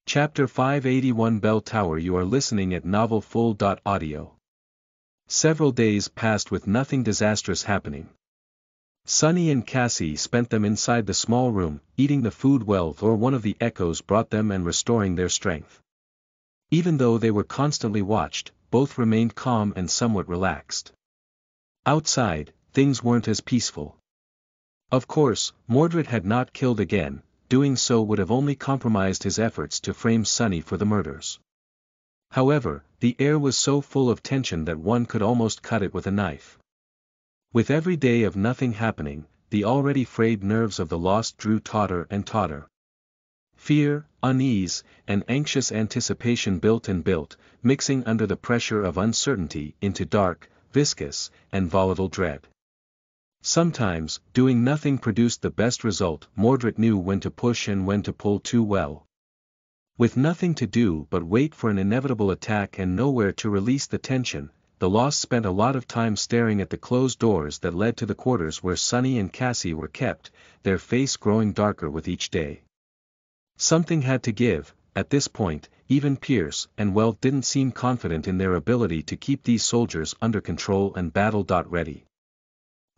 Chapter 581 Bell Tower. You are listening at novelfull.audio. Several days passed with nothing disastrous happening. Sunny and Cassie spent them inside the small room, eating the food Wealth or one of the echoes brought them and restoring their strength. Even though they were constantly watched, both remained calm and somewhat relaxed. Outside, things weren't as peaceful. Of course, Mordred had not killed again. Doing so would have only compromised his efforts to frame Sunny for the murders. However, the air was so full of tension that one could almost cut it with a knife. With every day of nothing happening, the already frayed nerves of the lost drew tauter and tauter. Fear, unease, and anxious anticipation built and built, mixing under the pressure of uncertainty into dark, viscous, and volatile dread. Sometimes, doing nothing produced the best result. Mordred knew when to push and when to pull too well. With nothing to do but wait for an inevitable attack and nowhere to release the tension, the Lost spent a lot of time staring at the closed doors that led to the quarters where Sunny and Cassie were kept, their face growing darker with each day. Something had to give. At this point, even Pierce and Wealth didn't seem confident in their ability to keep these soldiers under control and battle-ready.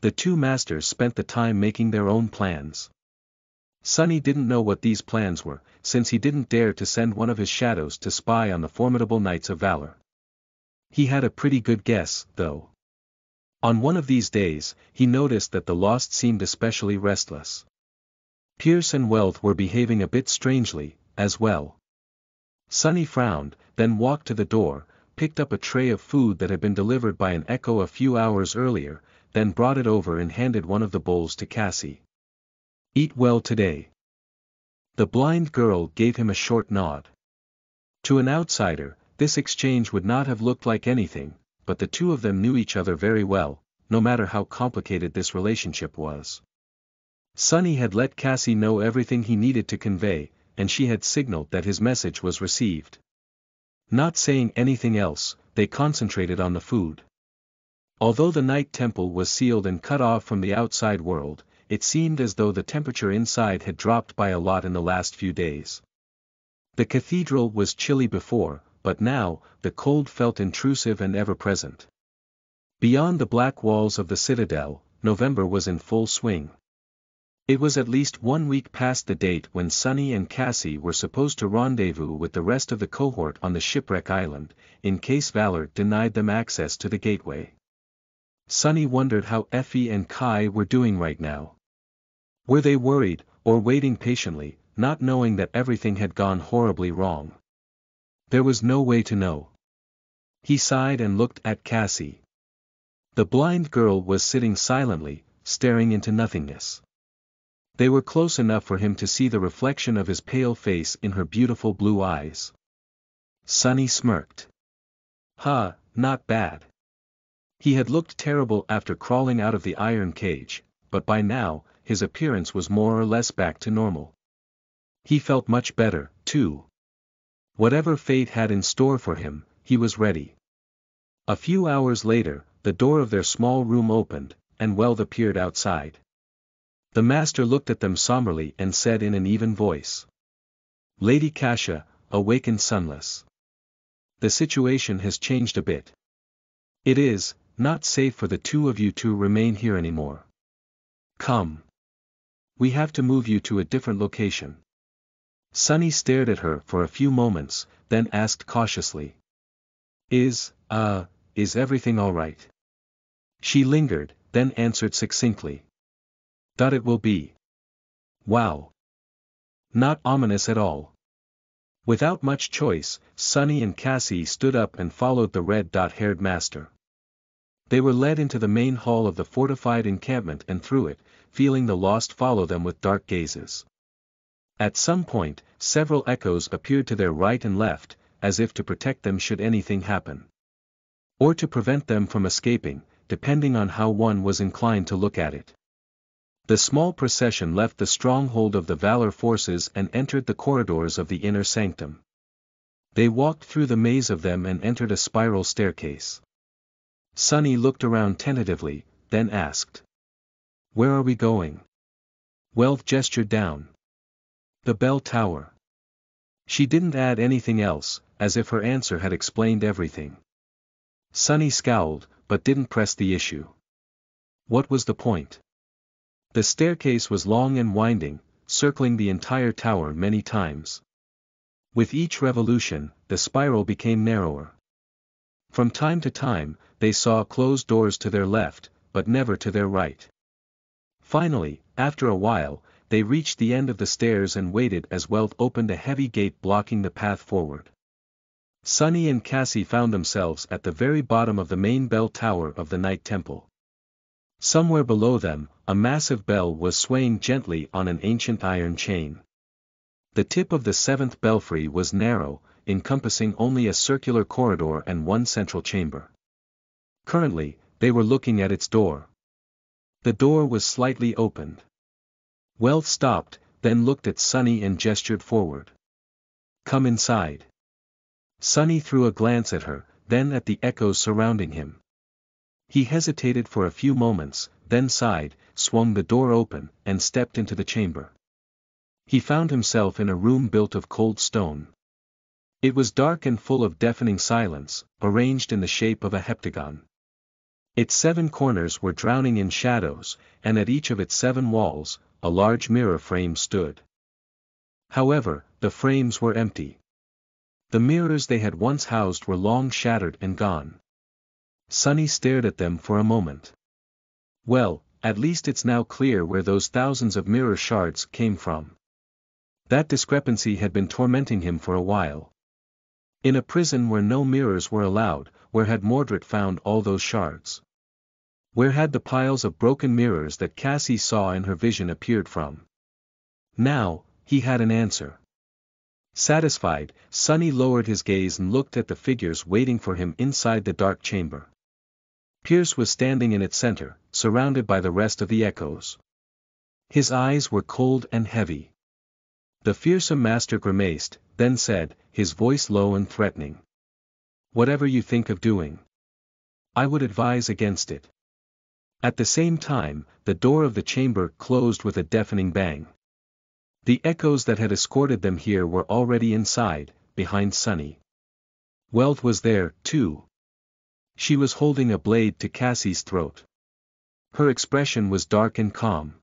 The two masters spent the time making their own plans. Sunny didn't know what these plans were, since he didn't dare to send one of his shadows to spy on the formidable Knights of Valor. He had a pretty good guess, though. On one of these days, he noticed that the Lost seemed especially restless. Pierce and Wealth were behaving a bit strangely, as well. Sunny frowned, then walked to the door, picked up a tray of food that had been delivered by an echo a few hours earlier, then brought it over and handed one of the bowls to Cassie. "Eat well today." The blind girl gave him a short nod. To an outsider, this exchange would not have looked like anything, but the two of them knew each other very well, no matter how complicated this relationship was. Sunny had let Cassie know everything he needed to convey, and she had signaled that his message was received. Not saying anything else, they concentrated on the food. Although the Night Temple was sealed and cut off from the outside world, it seemed as though the temperature inside had dropped by a lot in the last few days. The cathedral was chilly before, but now, the cold felt intrusive and ever-present. Beyond the black walls of the citadel, November was in full swing. It was at least 1 week past the date when Sunny and Cassie were supposed to rendezvous with the rest of the cohort on the shipwreck island, in case Valor denied them access to the gateway. Sunny wondered how Effie and Kai were doing right now. Were they worried, or waiting patiently, not knowing that everything had gone horribly wrong? There was no way to know. He sighed and looked at Cassie. The blind girl was sitting silently, staring into nothingness. They were close enough for him to see the reflection of his pale face in her beautiful blue eyes. Sunny smirked. Not bad. He had looked terrible after crawling out of the iron cage, but by now, his appearance was more or less back to normal. He felt much better, too. Whatever fate had in store for him, he was ready. A few hours later, the door of their small room opened, and Wealth appeared outside. The master looked at them somberly and said in an even voice, "Lady Kasia, awaken Sunless. The situation has changed a bit. It is not safe for the two of you to remain here anymore. Come. We have to move you to a different location." Sunny stared at her for a few moments, then asked cautiously, Is everything all right?" She lingered, then answered succinctly, "That it will be." Wow. Not ominous at all. Without much choice, Sunny and Cassie stood up and followed the red-haired master. They were led into the main hall of the fortified encampment and through it, feeling the Lost follow them with dark gazes. At some point, several echoes appeared to their right and left, as if to protect them should anything happen. Or to prevent them from escaping, depending on how one was inclined to look at it. The small procession left the stronghold of the Valor forces and entered the corridors of the inner sanctum. They walked through the maze of them and entered a spiral staircase. Sunny looked around tentatively, then asked, "Where are we going?" Wealth gestured down. "The bell tower." She didn't add anything else, as if her answer had explained everything. Sunny scowled, but didn't press the issue. What was the point? The staircase was long and winding, circling the entire tower many times. With each revolution, the spiral became narrower. From time to time, they saw closed doors to their left, but never to their right. Finally, after a while, they reached the end of the stairs and waited as Wealth opened a heavy gate blocking the path forward. Sunny and Cassie found themselves at the very bottom of the main bell tower of the Night Temple. Somewhere below them, a massive bell was swaying gently on an ancient iron chain. The tip of the seventh belfry was narrow, encompassing only a circular corridor and one central chamber. Currently, they were looking at its door. The door was slightly opened. Wealth stopped, then looked at Sunny and gestured forward. "Come inside." Sunny threw a glance at her, then at the echoes surrounding him. He hesitated for a few moments, then sighed, swung the door open, and stepped into the chamber. He found himself in a room built of cold stone. It was dark and full of deafening silence, arranged in the shape of a heptagon. Its 7 corners were drowning in shadows, and at each of its 7 walls, a large mirror frame stood. However, the frames were empty. The mirrors they had once housed were long shattered and gone. Sunny stared at them for a moment. Well, at least it's now clear where those thousands of mirror shards came from. That discrepancy had been tormenting him for a while. In a prison where no mirrors were allowed, where had Mordred found all those shards? Where had the piles of broken mirrors that Cassie saw in her vision appeared from? Now, he had an answer. Satisfied, Sunny lowered his gaze and looked at the figures waiting for him inside the dark chamber. Pierce was standing in its center, surrounded by the rest of the echoes. His eyes were cold and heavy. The fearsome master grimaced, then said, his voice low and threatening. "Whatever you think of doing, I would advise against it." At the same time, the door of the chamber closed with a deafening bang. The echoes that had escorted them here were already inside, behind Sunny. Wealth was there, too. She was holding a blade to Cassie's throat. Her expression was dark and calm.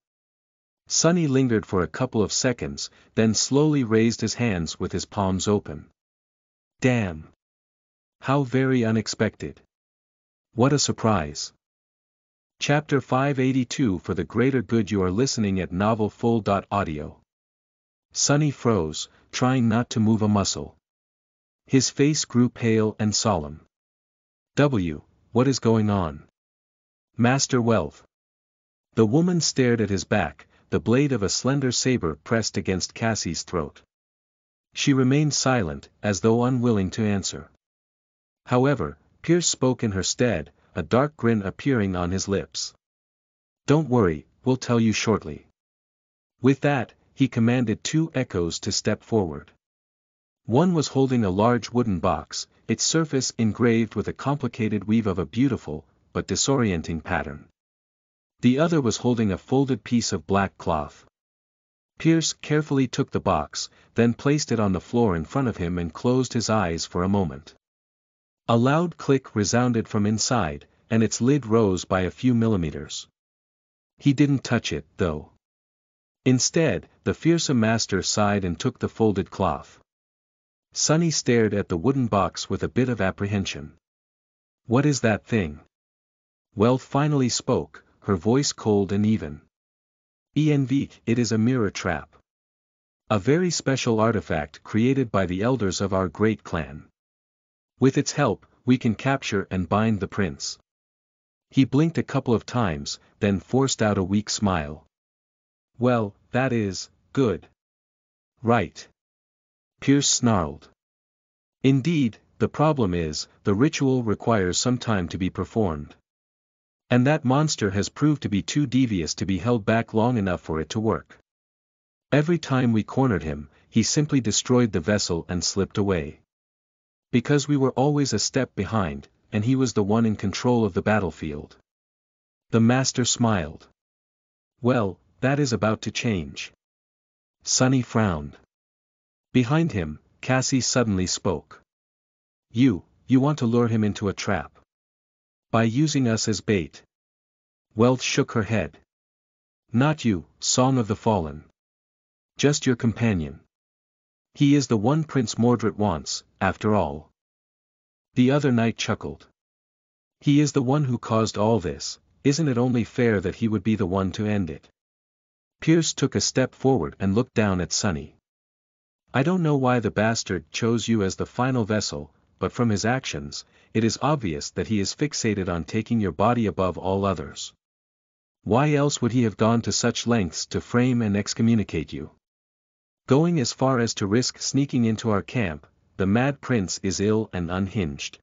Sunny lingered for a couple of seconds, then slowly raised his hands with his palms open. Damn! How very unexpected! What a surprise! Chapter 582. For the greater good. You are listening at NovelFull.audio. Sunny froze, trying not to move a muscle. His face grew pale and solemn. What is going on? Master Wealth. The woman stared at his back, the blade of a slender saber pressed against Cassie's throat. She remained silent, as though unwilling to answer. However, Pierce spoke in her stead, a dark grin appearing on his lips. "Don't worry, we'll tell you shortly." With that, he commanded 2 echoes to step forward. One was holding a large wooden box, its surface engraved with a complicated weave of a beautiful, but disorienting pattern. The other was holding a folded piece of black cloth. Pierce carefully took the box, then placed it on the floor in front of him and closed his eyes for a moment. A loud click resounded from inside, and its lid rose by a few millimeters. He didn't touch it, though. Instead, the fearsome master sighed and took the folded cloth. Sunny stared at the wooden box with a bit of apprehension. "What is that thing?" Wealth finally spoke, her voice cold and even. It is a mirror trap. A very special artifact created by the elders of our great clan. With its help, we can capture and bind the prince." He blinked a couple of times, then forced out a weak smile. "Well, that is good. Right." Pierce snarled. "Indeed, the problem is, the ritual requires some time to be performed. And that monster has proved to be too devious to be held back long enough for it to work. Every time we cornered him, he simply destroyed the vessel and slipped away. Because we were always a step behind, and he was the one in control of the battlefield." The master smiled. "Well, that is about to change." Sunny frowned. Behind him, Cassie suddenly spoke. You want to lure him into a trap. By using us as bait. Wealth shook her head. Not you, Song of the Fallen. Just your companion. He is the one Prince Mordred wants, after all. The other knight chuckled. He is the one who caused all this, isn't it only fair that he would be the one to end it? Pierce took a step forward and looked down at Sunny. I don't know why the bastard chose you as the final vessel, but from his actions, it is obvious that he is fixated on taking your body above all others. Why else would he have gone to such lengths to frame and excommunicate you? Going as far as to risk sneaking into our camp, the Mad Prince is ill and unhinged.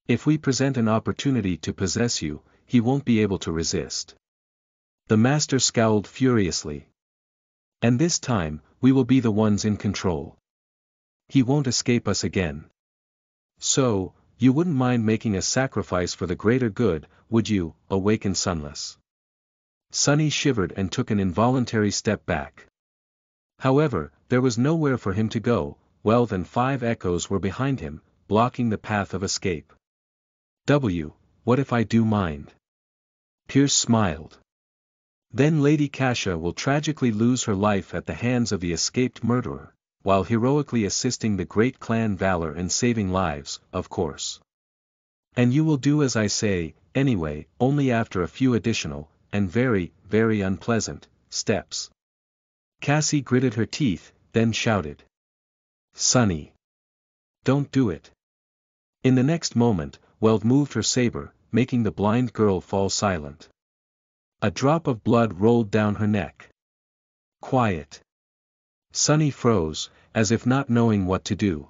If we present an opportunity to possess you, he won't be able to resist. The master scowled furiously. And this time, we will be the ones in control. He won't escape us again. So, you wouldn't mind making a sacrifice for the greater good, would you, Awakened Sunless? Sunny shivered and took an involuntary step back. However, there was nowhere for him to go. Wealth and 5 echoes were behind him, blocking the path of escape. What if I do mind? Pierce smiled. Then Lady Kasha will tragically lose her life at the hands of the escaped murderer, while heroically assisting the great clan valor and saving lives, of course. And you will do as I say, anyway, only after a few additional, and very, very unpleasant, steps. Cassie gritted her teeth, then shouted. Sunny! Don't do it. In the next moment, Weld moved her saber, making the blind girl fall silent. A drop of blood rolled down her neck. Quiet. Sunny froze, as if not knowing what to do.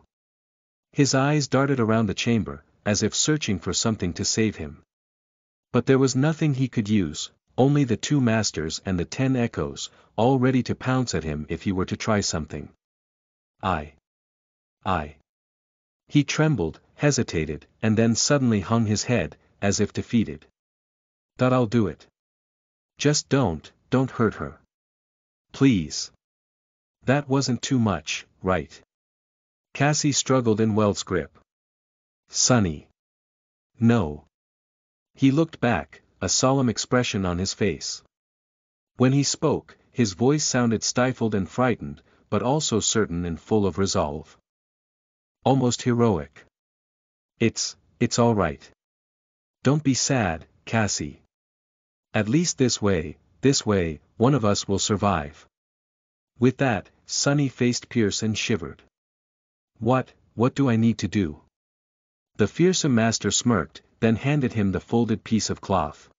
His eyes darted around the chamber, as if searching for something to save him. But there was nothing he could use, only the 2 masters and the 10 echoes, all ready to pounce at him if he were to try something. I. He trembled, hesitated, and then suddenly hung his head, as if defeated. I'll do it. Just don't hurt her. Please. That wasn't too much, right? Cassie struggled in Weld's grip. Sunny. No. He looked back, a solemn expression on his face. When he spoke, his voice sounded stifled and frightened, but also certain and full of resolve. Almost heroic. It's all right. Don't be sad, Cassie. At least this way, one of us will survive. With that, Sunny faced Pierce and shivered. What do I need to do? The fearsome master smirked, then handed him the folded piece of cloth.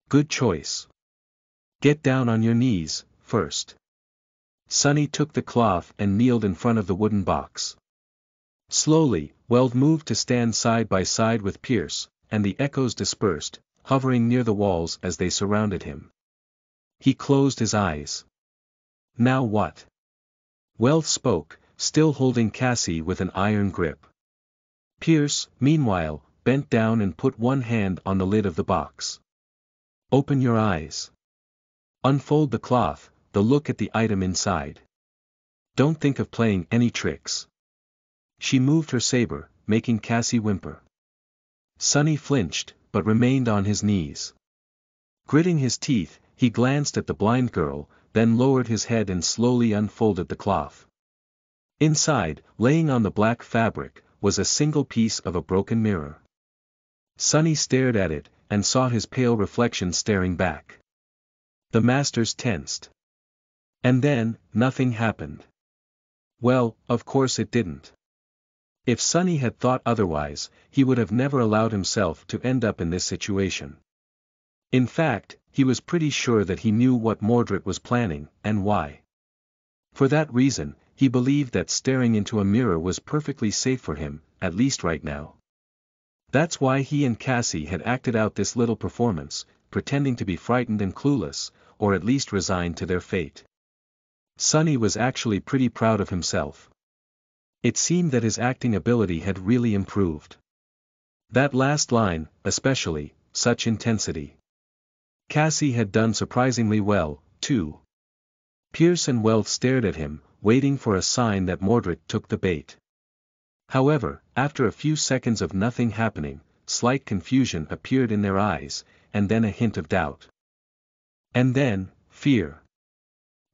Good choice. Get down on your knees, first. Sunny took the cloth and kneeled in front of the wooden box. Slowly, Weld moved to stand side by side with Pierce, and the echoes dispersed, hovering near the walls as they surrounded him. He closed his eyes. Now what? Weld spoke, still holding Cassie with an iron grip. Pierce, meanwhile, bent down and put one hand on the lid of the box. Open your eyes. Unfold the cloth, look at the item inside. Don't think of playing any tricks. She moved her saber, making Cassie whimper. Sunny flinched, but remained on his knees. Gritting his teeth, he glanced at the blind girl, then lowered his head and slowly unfolded the cloth. Inside, laying on the black fabric, was a single piece of a broken mirror. Sunny stared at it, and saw his pale reflection staring back. The masters tensed. And then, nothing happened. Well, of course it didn't. If Sunny had thought otherwise, he would have never allowed himself to end up in this situation. In fact, he was pretty sure that he knew what Mordred was planning, and why. For that reason, he believed that staring into a mirror was perfectly safe for him, at least right now. That's why he and Cassie had acted out this little performance, pretending to be frightened and clueless, or at least resigned to their fate. Sunny was actually pretty proud of himself. It seemed that his acting ability had really improved. That last line, especially, such intensity. Cassie had done surprisingly well, too. Pierce and Weld stared at him, waiting for a sign that Mordred took the bait. However, after a few seconds of nothing happening, slight confusion appeared in their eyes, and then a hint of doubt. And then, fear.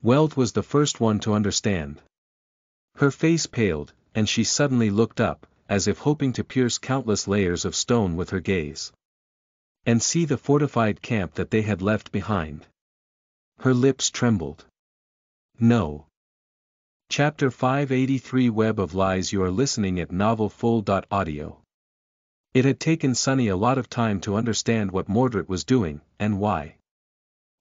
Weld was the first one to understand. Her face paled, and she suddenly looked up, as if hoping to pierce countless layers of stone with her gaze. And see the fortified camp that they had left behind. Her lips trembled. No. Chapter 583 Web of Lies. You are listening at novelfull.audio. It had taken Sunny a lot of time to understand what Mordred was doing, and why.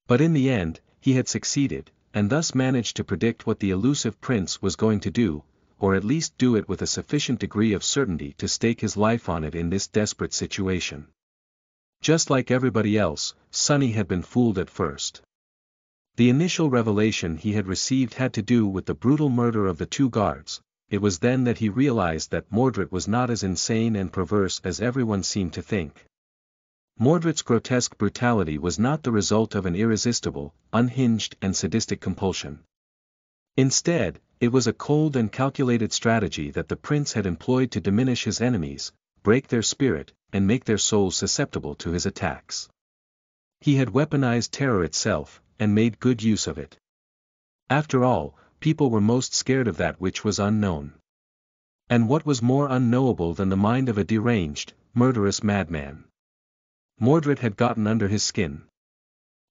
But in the end, he had succeeded, and thus managed to predict what the elusive prince was going to do, or at least do it with a sufficient degree of certainty to stake his life on it in this desperate situation. Just like everybody else, Sunny had been fooled at first. The initial revelation he had received had to do with the brutal murder of the two guards. It was then that he realized that Mordred was not as insane and perverse as everyone seemed to think. Mordred's grotesque brutality was not the result of an irresistible, unhinged and sadistic compulsion. Instead, it was a cold and calculated strategy that the prince had employed to diminish his enemies, break their spirit, and make their souls susceptible to his attacks. He had weaponized terror itself, and made good use of it. After all, people were most scared of that which was unknown. And what was more unknowable than the mind of a deranged, murderous madman? Mordred had gotten under his skin.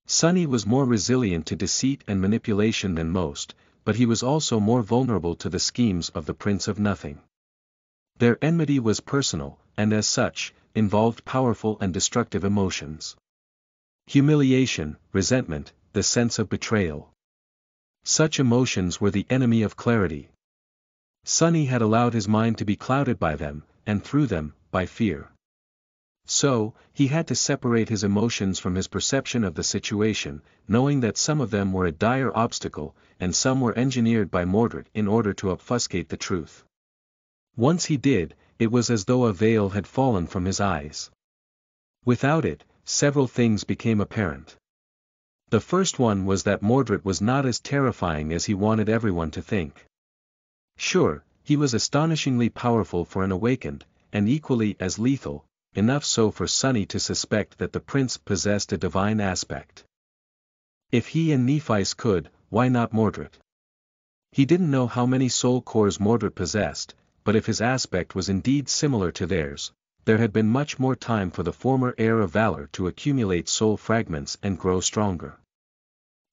Sunny was more resilient to deceit and manipulation than most, but he was also more vulnerable to the schemes of the Prince of Nothing. Their enmity was personal, and as such, involved powerful and destructive emotions. Humiliation, resentment, the sense of betrayal. Such emotions were the enemy of clarity. Sunny had allowed his mind to be clouded by them, and through them, by fear. So, he had to separate his emotions from his perception of the situation, knowing that some of them were a dire obstacle, and some were engineered by Mordred in order to obfuscate the truth. Once he did, it was as though a veil had fallen from his eyes. Without it, several things became apparent. The first one was that Mordred was not as terrifying as he wanted everyone to think. Sure, he was astonishingly powerful for an awakened, and equally as lethal, enough so for Sunny to suspect that the prince possessed a divine aspect. If he and Nephice could, why not Mordred? He didn't know how many soul cores Mordred possessed, but if his aspect was indeed similar to theirs, there had been much more time for the former heir of valor to accumulate soul fragments and grow stronger.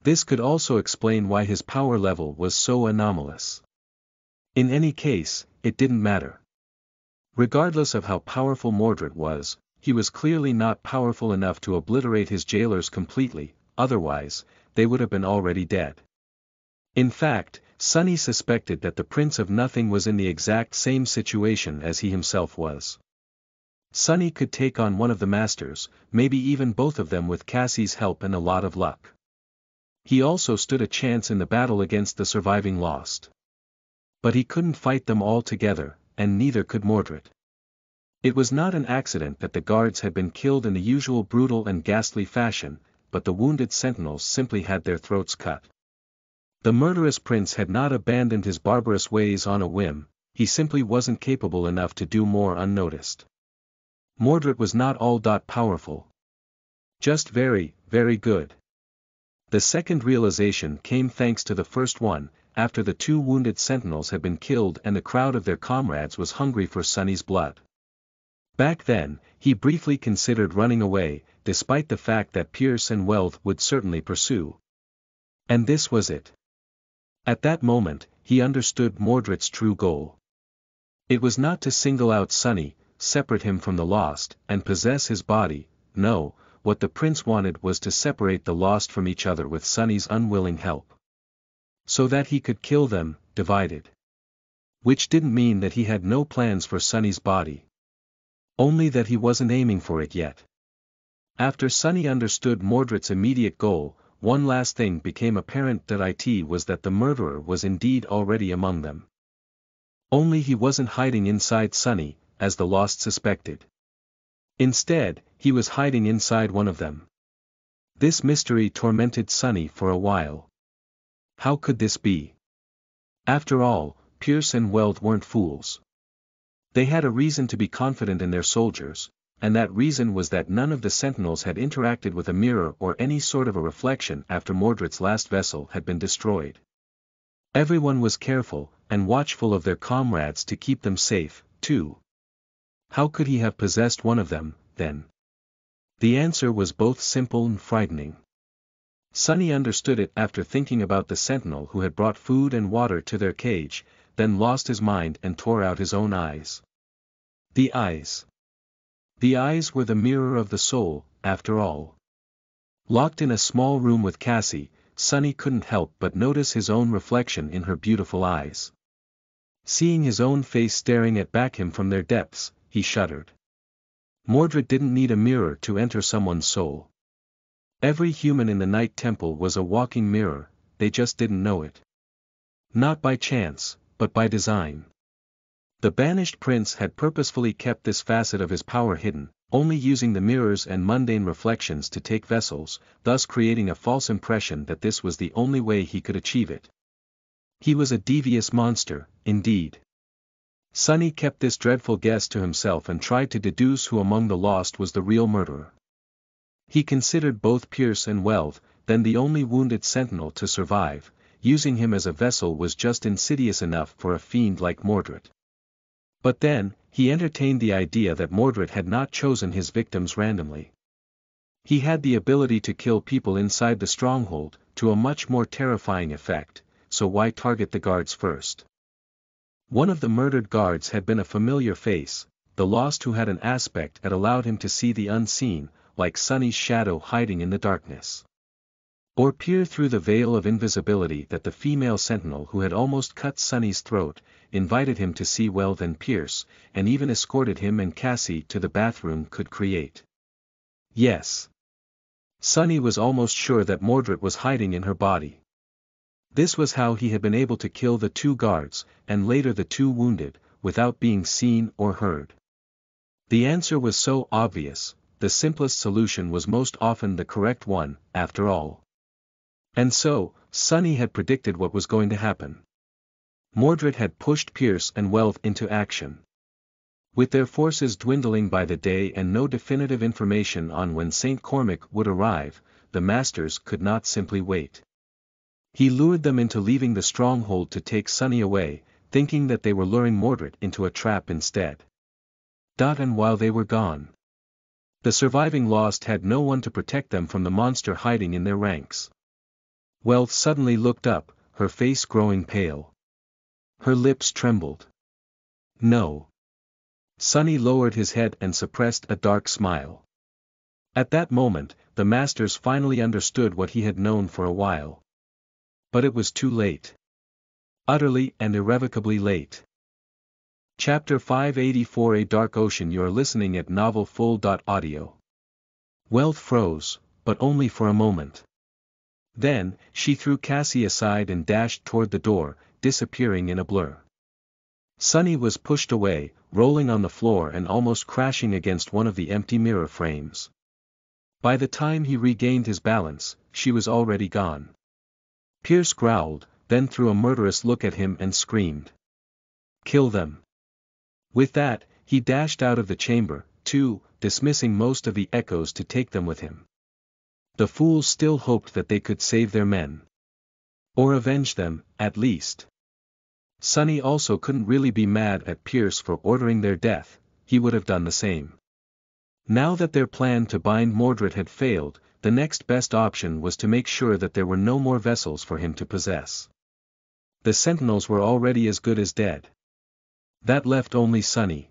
This could also explain why his power level was so anomalous. In any case, it didn't matter. Regardless of how powerful Mordred was, he was clearly not powerful enough to obliterate his jailers completely, otherwise, they would have been already dead. In fact, Sunny suspected that the Prince of Nothing was in the exact same situation as he himself was. Sunny could take on one of the masters, maybe even both of them with Cassie's help and a lot of luck. He also stood a chance in the battle against the surviving Lost. But he couldn't fight them all together, and neither could Mordred. It was not an accident that the guards had been killed in the usual brutal and ghastly fashion, but the wounded sentinels simply had their throats cut. The murderous prince had not abandoned his barbarous ways on a whim, he simply wasn't capable enough to do more unnoticed. Mordred was not all that powerful. Just very, very good. The second realization came thanks to the first one, after the two wounded sentinels had been killed and the crowd of their comrades was hungry for Sunny's blood. Back then, he briefly considered running away, despite the fact that Pierce and Weld would certainly pursue. And this was it. At that moment, he understood Mordred's true goal. It was not to single out Sunny, separate him from the Lost, and possess his body. No, what the prince wanted was to separate the Lost from each other with Sunny's unwilling help. So that he could kill them, divided. Which didn't mean that he had no plans for Sunny's body. Only that he wasn't aiming for it yet. After Sunny understood Mordred's immediate goal, one last thing became apparent, that it was that the murderer was indeed already among them. Only he wasn't hiding inside Sunny, as the Lost suspected. Instead, he was hiding inside one of them. This mystery tormented Sunny for a while. How could this be? After all, Pierce and Weld weren't fools. They had a reason to be confident in their soldiers, and that reason was that none of the sentinels had interacted with a mirror or any sort of a reflection after Mordred's last vessel had been destroyed. Everyone was careful, and watchful of their comrades to keep them safe, too. How could he have possessed one of them, then? The answer was both simple and frightening. Sunny understood it after thinking about the sentinel who had brought food and water to their cage, then lost his mind and tore out his own eyes. The eyes. The eyes were the mirror of the soul, after all. Locked in a small room with Cassie, Sunny couldn't help but notice his own reflection in her beautiful eyes. Seeing his own face staring back at him from their depths, he shuddered. Mordred didn't need a mirror to enter someone's soul. Every human in the Night Temple was a walking mirror, they just didn't know it. Not by chance, but by design. The banished prince had purposefully kept this facet of his power hidden, only using the mirrors and mundane reflections to take vessels, thus creating a false impression that this was the only way he could achieve it. He was a devious monster, indeed. Sunny kept this dreadful guess to himself and tried to deduce who among the lost was the real murderer. He considered both Pierce and Weld, then the only wounded sentinel to survive. Using him as a vessel was just insidious enough for a fiend like Mordred. But then, he entertained the idea that Mordred had not chosen his victims randomly. He had the ability to kill people inside the stronghold, to a much more terrifying effect, so why target the guards first? One of the murdered guards had been a familiar face, the lost who had an aspect that allowed him to see the unseen, like Sunny's shadow hiding in the darkness. Or peer through the veil of invisibility that the female sentinel who had almost cut Sunny's throat, invited him to see Weld and Pierce, and even escorted him and Cassie to the bathroom could create. Yes. Sunny was almost sure that Mordred was hiding in her body. This was how he had been able to kill the 2 guards, and later the 2 wounded, without being seen or heard. The answer was so obvious, the simplest solution was most often the correct one, after all. And so, Sunny had predicted what was going to happen. Mordred had pushed Pierce and Weld into action. With their forces dwindling by the day and no definitive information on when St. Cormac would arrive, the masters could not simply wait. He lured them into leaving the stronghold to take Sunny away, thinking that they were luring Mordred into a trap instead. And while they were gone, the surviving lost had no one to protect them from the monster hiding in their ranks. Weld suddenly looked up, her face growing pale. Her lips trembled. No. Sunny lowered his head and suppressed a dark smile. At that moment, the masters finally understood what he had known for a while. But it was too late. Utterly and irrevocably late. Chapter 584 A Dark Ocean. You are listening at NovelFull.audio. Weld froze, but only for a moment. Then, she threw Cassie aside and dashed toward the door, disappearing in a blur. Sunny was pushed away, rolling on the floor and almost crashing against one of the empty mirror frames. By the time he regained his balance, she was already gone. Pierce growled, then threw a murderous look at him and screamed. "Kill them." With that, he dashed out of the chamber, too, dismissing most of the echoes to take them with him. The fools still hoped that they could save their men. Or avenge them, at least. Sunny also couldn't really be mad at Pierce for ordering their death, he would have done the same. Now that their plan to bind Mordred had failed, the next best option was to make sure that there were no more vessels for him to possess. The sentinels were already as good as dead. That left only Sunny.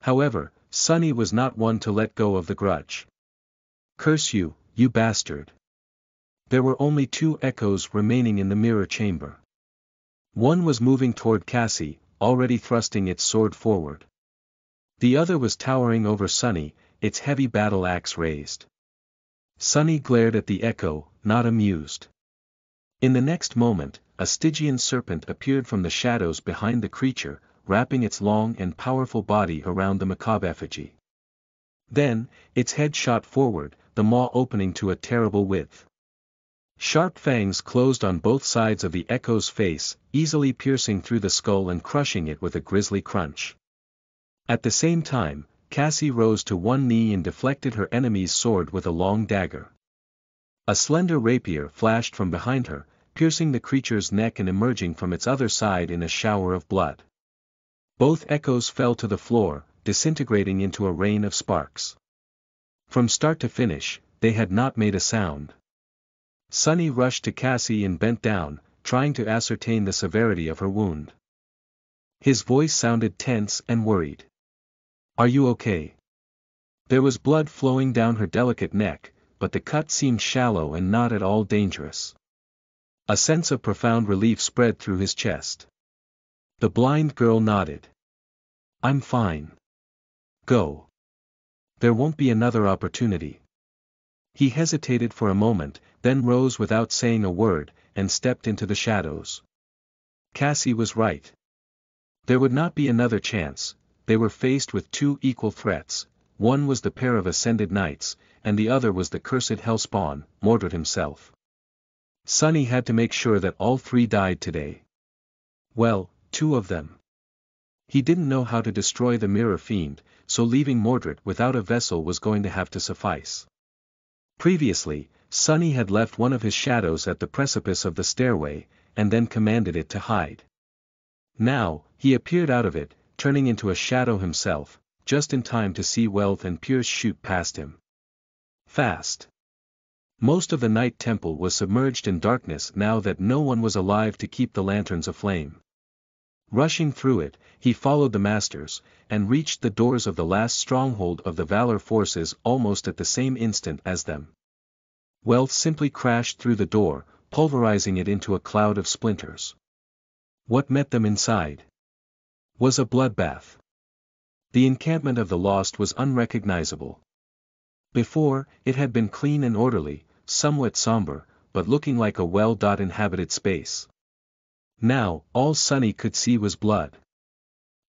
However, Sunny was not one to let go of the grudge. "Curse you, you bastard." There were only 2 echoes remaining in the mirror chamber. One was moving toward Cassie, already thrusting its sword forward. The other was towering over Sunny, its heavy battle axe raised. Sunny glared at the echo, not amused. In the next moment, a Stygian serpent appeared from the shadows behind the creature, wrapping its long and powerful body around the macabre effigy. Then, its head shot forward, the maw opening to a terrible width. Sharp fangs closed on both sides of the Echo's face, easily piercing through the skull and crushing it with a grisly crunch. At the same time, Cassie rose to one knee and deflected her enemy's sword with a long dagger. A slender rapier flashed from behind her, piercing the creature's neck and emerging from its other side in a shower of blood. Both Echoes fell to the floor, disintegrating into a rain of sparks. From start to finish, they had not made a sound. Sunny rushed to Cassie and bent down, trying to ascertain the severity of her wound. His voice sounded tense and worried. "Are you okay?" There was blood flowing down her delicate neck, but the cut seemed shallow and not at all dangerous. A sense of profound relief spread through his chest. The blind girl nodded. "I'm fine. Go. There won't be another opportunity." He hesitated for a moment, then rose without saying a word, and stepped into the shadows. Cassie was right. There would not be another chance. They were faced with two equal threats. One was the pair of ascended knights, and the other was the cursed hellspawn, Mordred himself. Sunny had to make sure that all three died today. Well, two of them. He didn't know how to destroy the mirror fiend, so leaving Mordred without a vessel was going to have to suffice. Previously, Sunny had left one of his shadows at the precipice of the stairway, and then commanded it to hide. Now, he appeared out of it, turning into a shadow himself, just in time to see Wealth and Pierce shoot past him. Fast. Most of the Night Temple was submerged in darkness now that no one was alive to keep the lanterns aflame. Rushing through it, he followed the masters, and reached the doors of the last stronghold of the Valor forces almost at the same instant as them. Wealth simply crashed through the door, pulverizing it into a cloud of splinters. What met them inside was a bloodbath. The encampment of the Lost was unrecognizable. Before, it had been clean and orderly, somewhat somber, but looking like a well-inhabited space. Now, all Sunny could see was blood.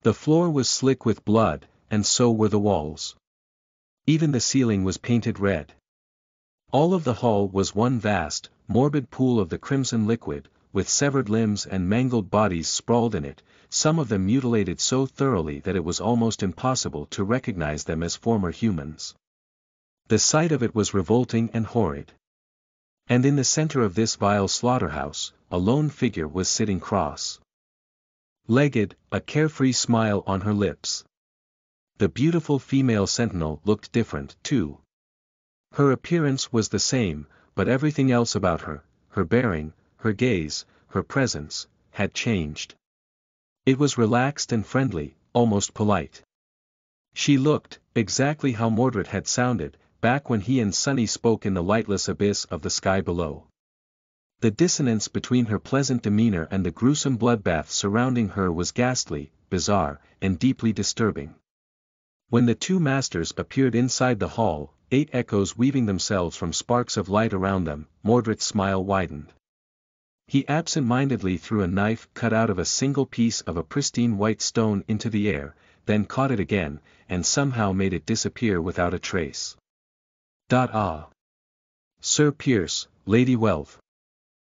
The floor was slick with blood, and so were the walls. Even the ceiling was painted red. All of the hall was one vast, morbid pool of the crimson liquid, with severed limbs and mangled bodies sprawled in it, some of them mutilated so thoroughly that it was almost impossible to recognize them as former humans. The sight of it was revolting and horrid. And in the center of this vile slaughterhouse, a lone figure was sitting cross-legged, a carefree smile on her lips. The beautiful female sentinel looked different, too. Her appearance was the same, but everything else about her, her bearing, her gaze, her presence, had changed. It was relaxed and friendly, almost polite. She looked, exactly how Mordred had sounded, back when he and Sunny spoke in the lightless abyss of the sky below. The dissonance between her pleasant demeanor and the gruesome bloodbath surrounding her was ghastly, bizarre, and deeply disturbing. When the two masters appeared inside the hall, 8 echoes weaving themselves from sparks of light around them, Mordred's smile widened. He absent-mindedly threw a knife cut out of a single piece of a pristine white stone into the air, then caught it again, and somehow made it disappear without a trace. Ah! Sir Pierce, Lady Wealth.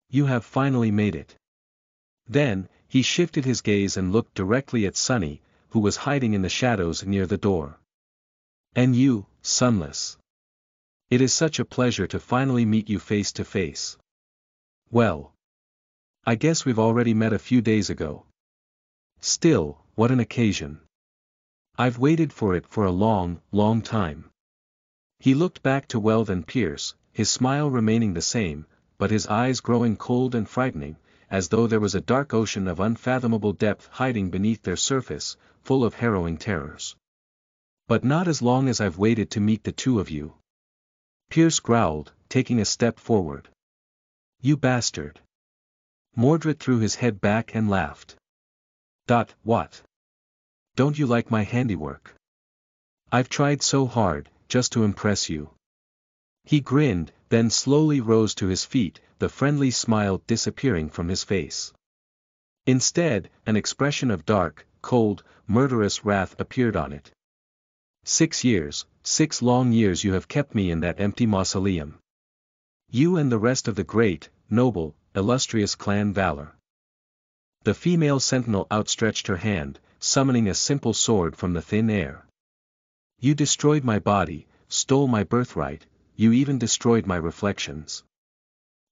You have finally made it. Then, he shifted his gaze and looked directly at Sunny, who was hiding in the shadows near the door. And you, Sunless. It is such a pleasure to finally meet you face to face. Well. I guess we've already met a few days ago. Still, what an occasion. I've waited for it for a long, long time. He looked back to Wealth and Pierce, his smile remaining the same, but his eyes growing cold and frightening, as though there was a dark ocean of unfathomable depth hiding beneath their surface, full of harrowing terrors. But not as long as I've waited to meet the two of you. Pierce growled, taking a step forward. You bastard. Mordred threw his head back and laughed. What? Don't you like my handiwork? I've tried so hard, just to impress you. He grinned, then slowly rose to his feet, the friendly smile disappearing from his face. Instead, an expression of dark, cold, murderous wrath appeared on it. 6 years, 6 long years you have kept me in that empty mausoleum. You and the rest of the great, noble, illustrious clan Valor. The female sentinel outstretched her hand, summoning a simple sword from the thin air. You destroyed my body, stole my birthright, you even destroyed my reflections.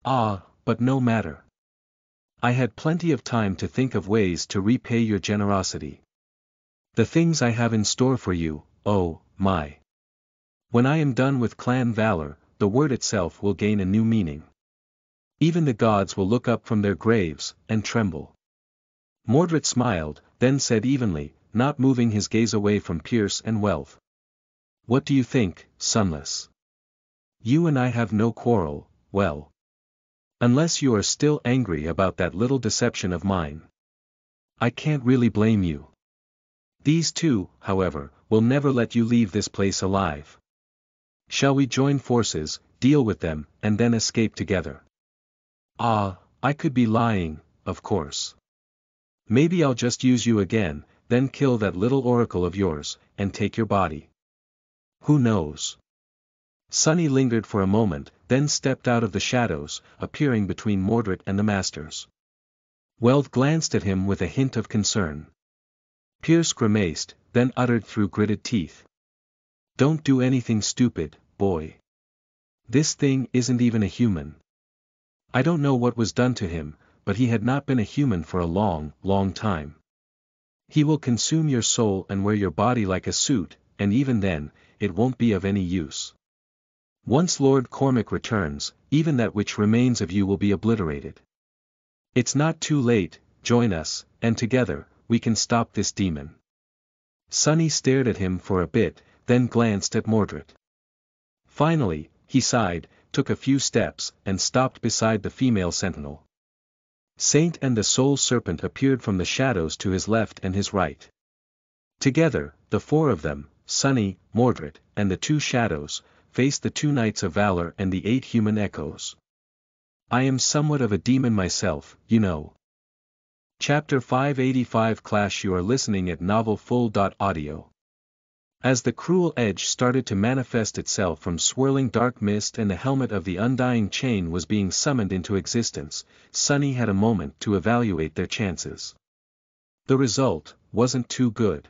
Ah, but no matter. I had plenty of time to think of ways to repay your generosity. The things I have in store for you, oh, my. When I am done with Clan Valor, the word itself will gain a new meaning. Even the gods will look up from their graves, and tremble. Mordred smiled, then said evenly, not moving his gaze away from Pierce and Wealth. What do you think, Sunless? You and I have no quarrel, well. Unless you are still angry about that little deception of mine. I can't really blame you. These two, however, will never let you leave this place alive. Shall we join forces, deal with them, and then escape together? Ah, I could be lying, of course. Maybe I'll just use you again, then kill that little oracle of yours, and take your body. Who knows? Sunny lingered for a moment, then stepped out of the shadows, appearing between Mordred and the masters. Wealth glanced at him with a hint of concern. Pierce grimaced, then uttered through gritted teeth. Don't do anything stupid, boy. This thing isn't even a human. I don't know what was done to him, but he had not been a human for a long, long time. He will consume your soul and wear your body like a suit, and even then, it won't be of any use. Once Lord Cormac returns, even that which remains of you will be obliterated. It's not too late, join us, and together, we can stop this demon. Sunny stared at him for a bit, then glanced at Mordred. Finally, he sighed, took a few steps, and stopped beside the female sentinel. Saint and the Soul Serpent appeared from the shadows to his left and his right. Together, the four of them, Sunny, Mordred, and the two shadows, faced the two knights of valor and the 8 human echoes. I am somewhat of a demon myself, you know. Chapter 585 Clash. You are listening at NovelFull.audio. As the cruel edge started to manifest itself from swirling dark mist and the helmet of the Undying Chain was being summoned into existence, Sunny had a moment to evaluate their chances. The result wasn't too good.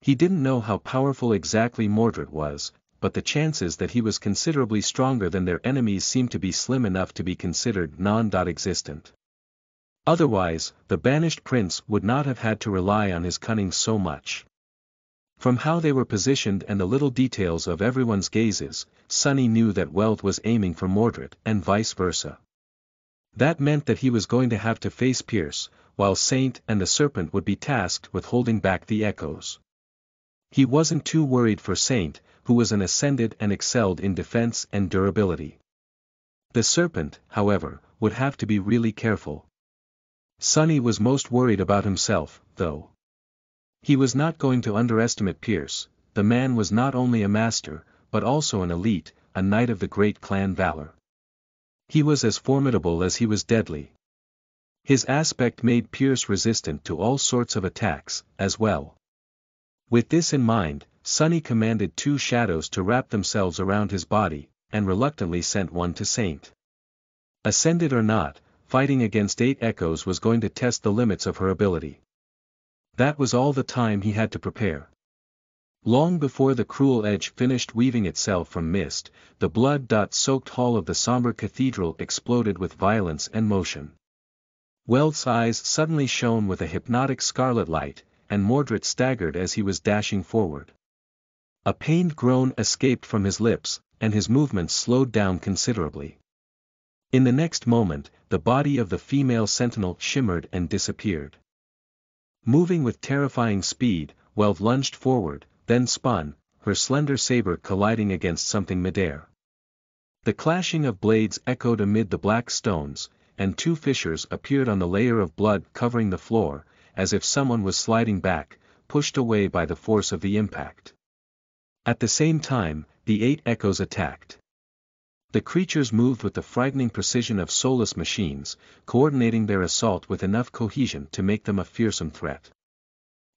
He didn't know how powerful exactly Mordred was, but the chances that he was considerably stronger than their enemies seemed to be slim enough to be considered non-existent. Otherwise, the banished prince would not have had to rely on his cunning so much. From how they were positioned and the little details of everyone's gazes, Sunny knew that Wealth was aiming for Mordred, and vice versa. That meant that he was going to have to face Pierce, while Saint and the Serpent would be tasked with holding back the echoes. He wasn't too worried for Saint, who was an ascended and excelled in defense and durability. The Serpent, however, would have to be really careful. Sunny was most worried about himself, though. He was not going to underestimate Pierce. The man was not only a master, but also an elite, a knight of the great clan Valor. He was as formidable as he was deadly. His aspect made Pierce resistant to all sorts of attacks, as well. With this in mind, Sunny commanded 2 shadows to wrap themselves around his body, and reluctantly sent one to Saint. Ascended or not, fighting against 8 echoes was going to test the limits of her ability. That was all the time he had to prepare. Long before the cruel edge finished weaving itself from mist, the blood-soaked hall of the somber cathedral exploded with violence and motion. Wealth's eyes suddenly shone with a hypnotic scarlet light, and Mordred staggered as he was dashing forward. A pained groan escaped from his lips, and his movements slowed down considerably. In the next moment, the body of the female sentinel shimmered and disappeared. Moving with terrifying speed, Wealth lunged forward, then spun, her slender saber colliding against something midair. The clashing of blades echoed amid the black stones, and 2 fissures appeared on the layer of blood covering the floor, as if someone was sliding back, pushed away by the force of the impact. At the same time, the 8 echoes attacked. The creatures moved with the frightening precision of soulless machines, coordinating their assault with enough cohesion to make them a fearsome threat.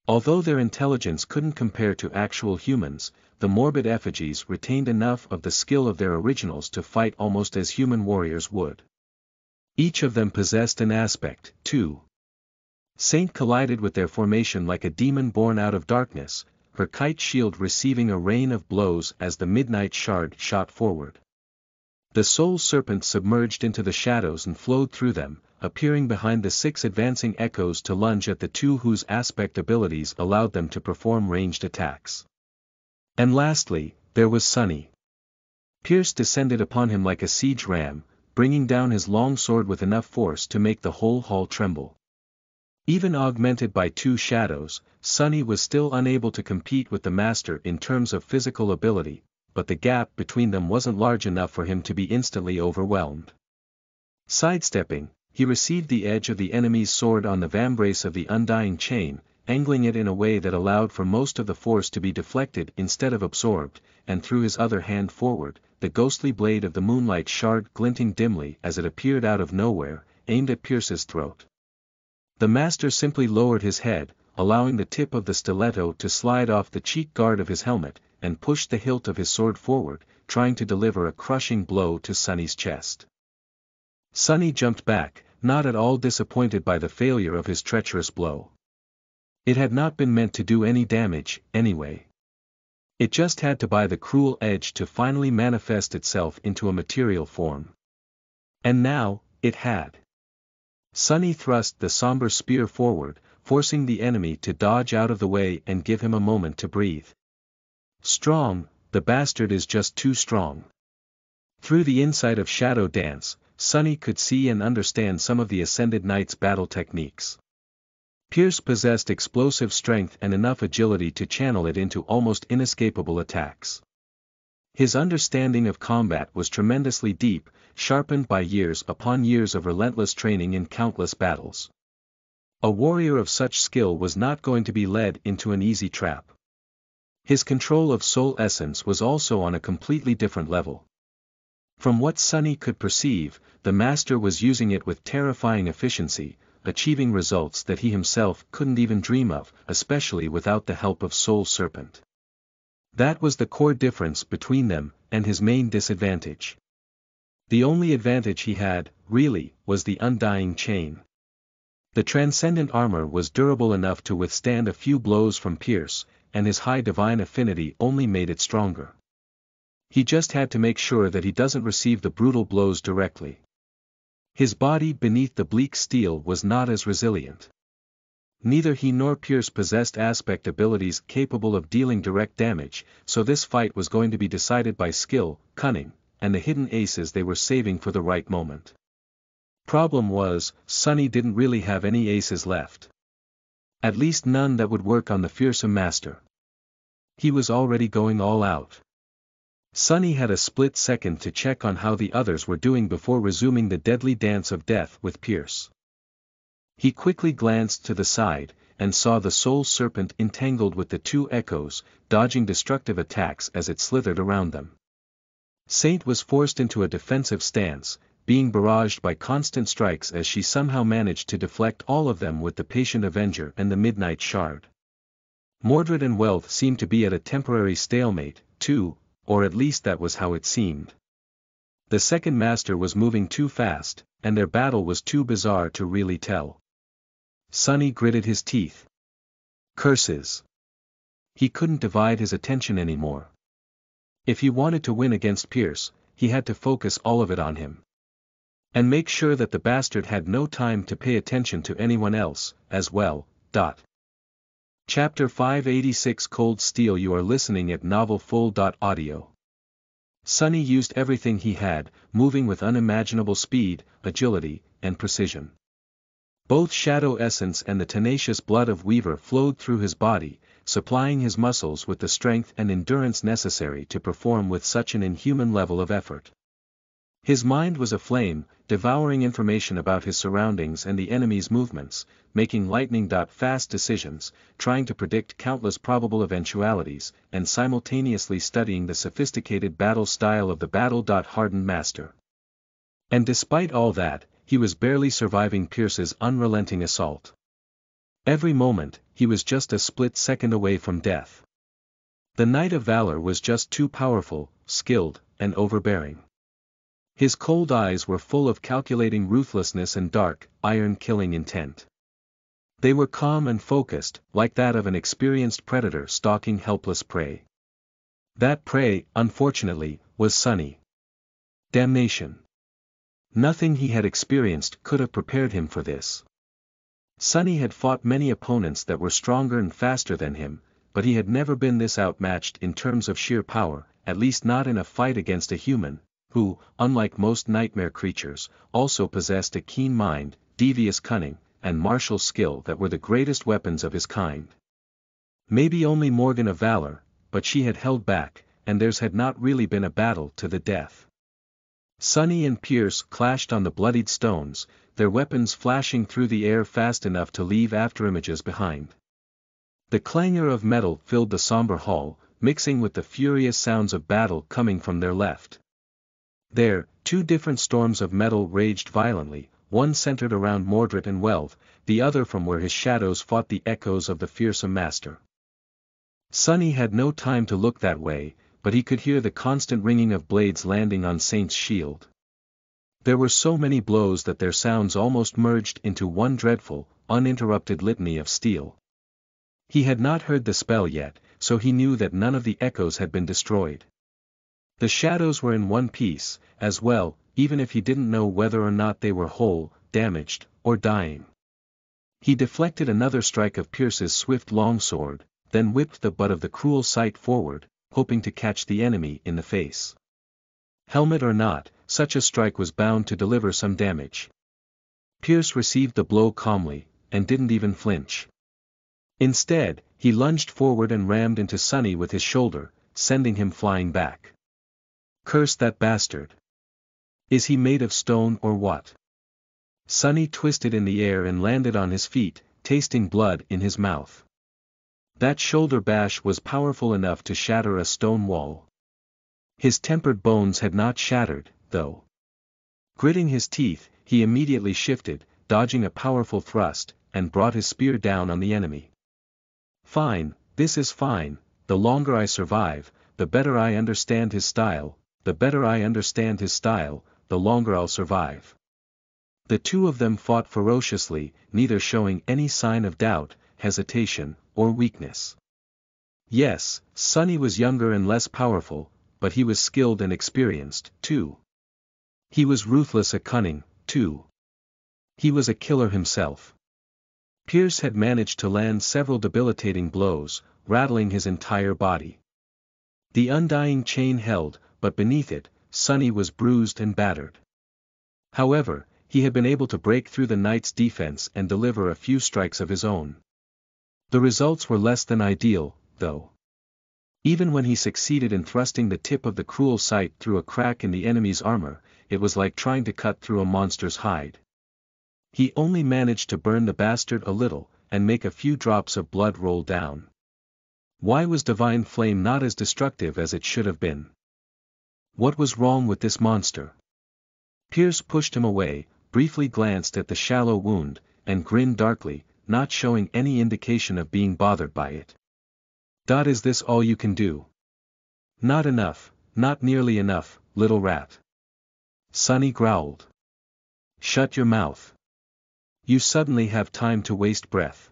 Although their intelligence couldn't compare to actual humans, the morbid effigies retained enough of the skill of their originals to fight almost as human warriors would. Each of them possessed an aspect, too. Saint collided with their formation like a demon born out of darkness, her kite shield receiving a rain of blows as the midnight shard shot forward. The soul serpent submerged into the shadows and flowed through them, appearing behind the 6 advancing echoes to lunge at the 2 whose aspect abilities allowed them to perform ranged attacks. And lastly, there was Sunny. Pierce descended upon him like a siege ram, bringing down his long sword with enough force to make the whole hall tremble. Even augmented by 2 shadows, Sunny was still unable to compete with the master in terms of physical ability, but the gap between them wasn't large enough for him to be instantly overwhelmed. Sidestepping, he received the edge of the enemy's sword on the vambrace of the undying chain, angling it in a way that allowed for most of the force to be deflected instead of absorbed, and threw his other hand forward, the ghostly blade of the moonlight shard glinting dimly as it appeared out of nowhere, aimed at Pierce's throat. The master simply lowered his head, allowing the tip of the stiletto to slide off the cheek guard of his helmet, and pushed the hilt of his sword forward, trying to deliver a crushing blow to Sunny's chest. Sunny jumped back, not at all disappointed by the failure of his treacherous blow. It had not been meant to do any damage, anyway. It just had to buy the cruel edge to finally manifest itself into a material form. And now, it had. Sunny thrust the somber spear forward, forcing the enemy to dodge out of the way and give him a moment to breathe. Strong, the bastard is just too strong. Through the insight of Shadow Dance, Sunny could see and understand some of the Ascended Knight's battle techniques. Pierce possessed explosive strength and enough agility to channel it into almost inescapable attacks. His understanding of combat was tremendously deep, sharpened by years upon years of relentless training in countless battles. A warrior of such skill was not going to be led into an easy trap. His control of soul essence was also on a completely different level. From what Sunny could perceive, the master was using it with terrifying efficiency, achieving results that he himself couldn't even dream of, especially without the help of Soul Serpent. That was the core difference between them, and his main disadvantage. The only advantage he had, really, was the undying chain. The transcendent armor was durable enough to withstand a few blows from Pierce, and his high divine affinity only made it stronger. He just had to make sure that he doesn't receive the brutal blows directly. His body beneath the bleak steel was not as resilient. Neither he nor Pierce possessed aspect abilities capable of dealing direct damage, so this fight was going to be decided by skill, cunning, and the hidden aces they were saving for the right moment. Problem was, Sunny didn't really have any aces left. At least none that would work on the fearsome master. He was already going all out. Sunny had a split second to check on how the others were doing before resuming the deadly dance of death with Pierce. He quickly glanced to the side, and saw the soul serpent entangled with the 2 echoes, dodging destructive attacks as it slithered around them. Saint was forced into a defensive stance, being barraged by constant strikes as she somehow managed to deflect all of them with the Patient Avenger and the Midnight Shard. Mordred and Wealth seemed to be at a temporary stalemate, too, or at least that was how it seemed. The second master was moving too fast, and their battle was too bizarre to really tell. Sunny gritted his teeth. Curses. He couldn't divide his attention anymore. If he wanted to win against Pierce, he had to focus all of it on him. And make sure that the bastard had no time to pay attention to anyone else, as well. Chapter 586 Cold Steel. You are listening at NovelFull.audio. Sunny used everything he had, moving with unimaginable speed, agility, and precision. Both Shadow Essence and the tenacious blood of Weaver flowed through his body, supplying his muscles with the strength and endurance necessary to perform with such an inhuman level of effort. His mind was aflame, devouring information about his surroundings and the enemy's movements, making lightning-fast decisions, trying to predict countless probable eventualities, and simultaneously studying the sophisticated battle style of the battle-hardened master. And despite all that, he was barely surviving Pierce's unrelenting assault. Every moment, he was just a split second away from death. The Knight of Valor was just too powerful, skilled, and overbearing. His cold eyes were full of calculating ruthlessness and dark, iron-killing intent. They were calm and focused, like that of an experienced predator stalking helpless prey. That prey, unfortunately, was Sunny. Damnation. Nothing he had experienced could have prepared him for this. Sunny had fought many opponents that were stronger and faster than him, but he had never been this outmatched in terms of sheer power, at least not in a fight against a human, who, unlike most nightmare creatures, also possessed a keen mind, devious cunning, and martial skill that were the greatest weapons of his kind. Maybe only Morgan of Valor, but she had held back, and theirs had not really been a battle to the death. Sunny and Pierce clashed on the bloodied stones, their weapons flashing through the air fast enough to leave afterimages behind. The clangor of metal filled the somber hall, mixing with the furious sounds of battle coming from their left. There, two different storms of metal raged violently, one centered around Mordred and Welv, the other from where his shadows fought the echoes of the fearsome master. Sunny had no time to look that way, but he could hear the constant ringing of blades landing on Saint's shield. There were so many blows that their sounds almost merged into one dreadful, uninterrupted litany of steel. He had not heard the spell yet, so he knew that none of the echoes had been destroyed. The shadows were in one piece, as well, even if he didn't know whether or not they were whole, damaged, or dying. He deflected another strike of Pierce's swift longsword, then whipped the butt of the cruel sight forward, hoping to catch the enemy in the face. Helmet or not, such a strike was bound to deliver some damage. Pierce received the blow calmly, and didn't even flinch. Instead, he lunged forward and rammed into Sunny with his shoulder, sending him flying back. Curse that bastard! Is he made of stone or what? Sunny twisted in the air and landed on his feet, tasting blood in his mouth. That shoulder bash was powerful enough to shatter a stone wall. His tempered bones had not shattered, though. Gritting his teeth, he immediately shifted, dodging a powerful thrust, and brought his spear down on the enemy. Fine, this is fine, the longer I survive, the better I understand his style, the better I understand his style, the longer I'll survive. The two of them fought ferociously, neither showing any sign of doubt, hesitation, or weakness. Yes, Sunny was younger and less powerful, but he was skilled and experienced, too. He was ruthless and cunning, too. He was a killer himself. Pierce had managed to land several debilitating blows, rattling his entire body. The undying chain held, but beneath it, Sunny was bruised and battered. However, he had been able to break through the knight's defense and deliver a few strikes of his own. The results were less than ideal, though. Even when he succeeded in thrusting the tip of the cruel sight through a crack in the enemy's armor, it was like trying to cut through a monster's hide. He only managed to burn the bastard a little, and make a few drops of blood roll down. Why was Divine Flame not as destructive as it should have been? What was wrong with this monster? Pierce pushed him away, briefly glanced at the shallow wound, and grinned darkly, not showing any indication of being bothered by it. Is this all you can do? Not enough, not nearly enough, little rat. Sunny growled. Shut your mouth. You suddenly have time to waste breath.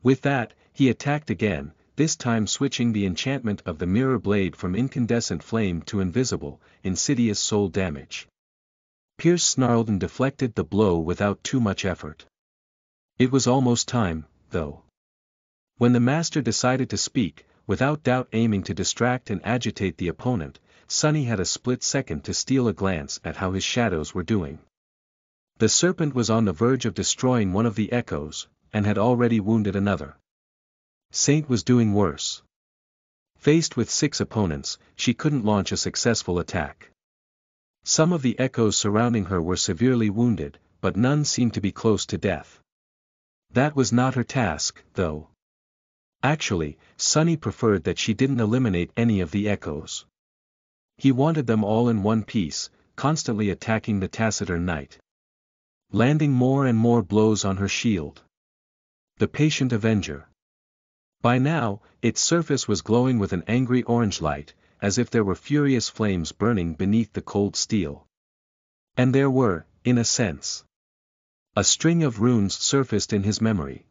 With that, he attacked again, this time switching the enchantment of the mirror blade from incandescent flame to invisible, insidious soul damage. Pierce snarled and deflected the blow without too much effort. It was almost time, though. When the master decided to speak, without doubt aiming to distract and agitate the opponent, Sunny had a split second to steal a glance at how his shadows were doing. The serpent was on the verge of destroying one of the echoes, and had already wounded another. Saint was doing worse. Faced with 6 opponents, she couldn't launch a successful attack. Some of the echoes surrounding her were severely wounded, but none seemed to be close to death. That was not her task, though. Actually, Sunny preferred that she didn't eliminate any of the echoes. He wanted them all in one piece, constantly attacking the taciturn knight. Landing more and more blows on her shield. The Patient Avenger. By now, its surface was glowing with an angry orange light, as if there were furious flames burning beneath the cold steel. And there were, in a sense. A string of runes surfaced in his memory.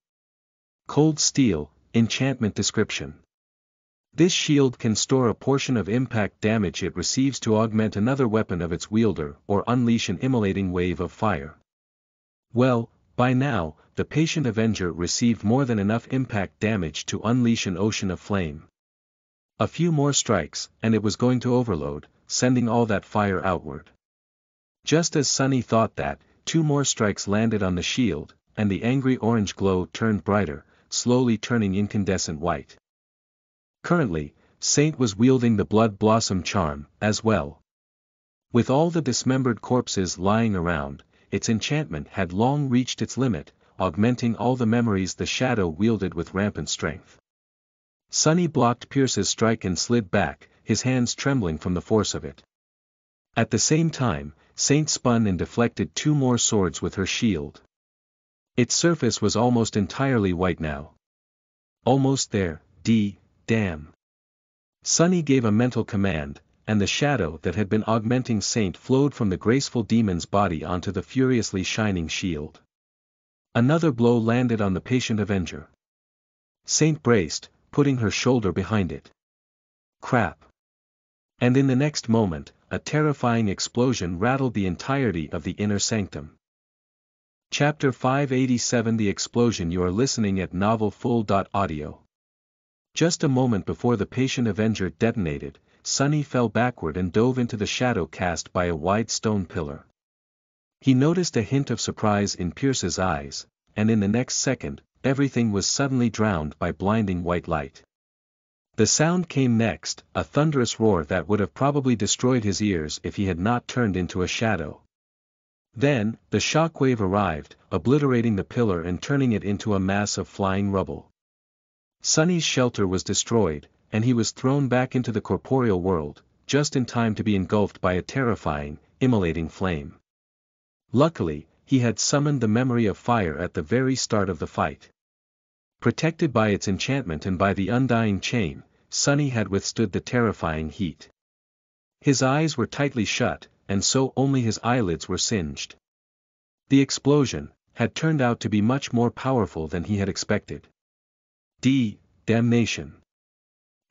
Cold steel, enchantment description. This shield can store a portion of impact damage it receives to augment another weapon of its wielder or unleash an immolating wave of fire. Well, by now, the Patient Avenger received more than enough impact damage to unleash an ocean of flame. A few more strikes, and it was going to overload, sending all that fire outward. Just as Sunny thought that, 2 more strikes landed on the shield, and the angry orange glow turned brighter, slowly turning incandescent white. Currently, Saint was wielding the Blood Blossom charm, as well. With all the dismembered corpses lying around, its enchantment had long reached its limit, augmenting all the memories the shadow wielded with rampant strength. Sunny blocked Pierce's strike and slid back, his hands trembling from the force of it. At the same time, Saint spun and deflected 2 more swords with her shield. Its surface was almost entirely white now. Almost there, damn. Sunny gave a mental command, and the shadow that had been augmenting Saint flowed from the graceful demon's body onto the furiously shining shield. Another blow landed on the Patient Avenger. Saint braced, putting her shoulder behind it. Crap. And in the next moment, a terrifying explosion rattled the entirety of the inner sanctum. Chapter 587 The Explosion. You are listening at NovelFull.audio. Just a moment before the Patient Avenger detonated, Sunny fell backward and dove into the shadow cast by a wide stone pillar. He noticed a hint of surprise in Pierce's eyes, and in the next second, everything was suddenly drowned by blinding white light. The sound came next, a thunderous roar that would have probably destroyed his ears if he had not turned into a shadow. Then, the shockwave arrived, obliterating the pillar and turning it into a mass of flying rubble. Sunny's shelter was destroyed, and he was thrown back into the corporeal world, just in time to be engulfed by a terrifying, immolating flame. Luckily, he had summoned the memory of fire at the very start of the fight. Protected by its enchantment and by the undying chain, Sunny had withstood the terrifying heat. His eyes were tightly shut, and so only his eyelids were singed. The explosion had turned out to be much more powerful than he had expected. Damnation.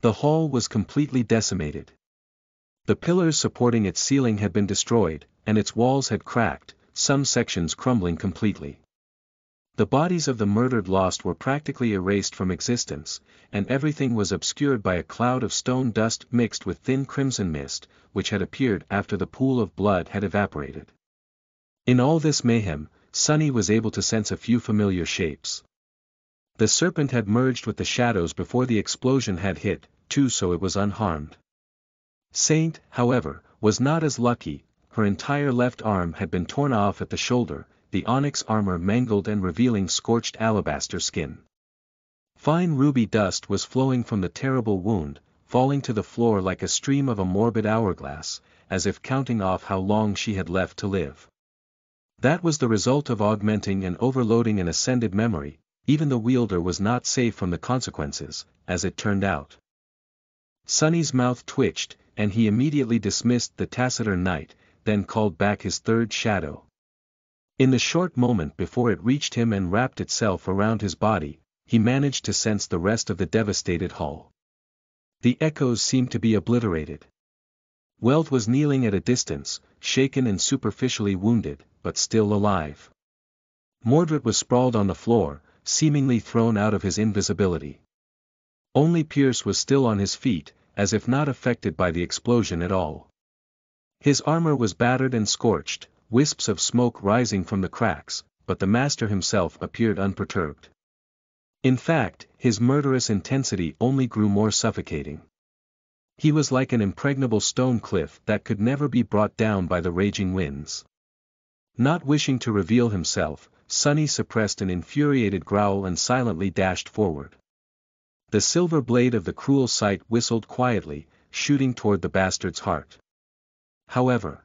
The hall was completely decimated. The pillars supporting its ceiling had been destroyed, and its walls had cracked, some sections crumbling completely. The bodies of the murdered lost were practically erased from existence, and everything was obscured by a cloud of stone dust mixed with thin crimson mist, which had appeared after the pool of blood had evaporated. In all this mayhem, Sunny was able to sense a few familiar shapes. The serpent had merged with the shadows before the explosion had hit, too, so it was unharmed. Saint, however, was not as lucky. Her entire left arm had been torn off at the shoulder, the onyx armor mangled and revealing scorched alabaster skin. Fine ruby dust was flowing from the terrible wound, falling to the floor like a stream of a morbid hourglass, as if counting off how long she had left to live. That was the result of augmenting and overloading an ascended memory. Even the wielder was not safe from the consequences, as it turned out. Sunny's mouth twitched, and he immediately dismissed the taciturn knight, then called back his third shadow. In the short moment before it reached him and wrapped itself around his body, he managed to sense the rest of the devastated hall. The echoes seemed to be obliterated. Welt was kneeling at a distance, shaken and superficially wounded, but still alive. Mordred was sprawled on the floor, seemingly thrown out of his invisibility. Only Pierce was still on his feet, as if not affected by the explosion at all. His armor was battered and scorched, wisps of smoke rising from the cracks, but the master himself appeared unperturbed. In fact, his murderous intensity only grew more suffocating. He was like an impregnable stone cliff that could never be brought down by the raging winds. Not wishing to reveal himself, Sunny suppressed an infuriated growl and silently dashed forward. The silver blade of the cruel sight whistled quietly, shooting toward the bastard's heart. However,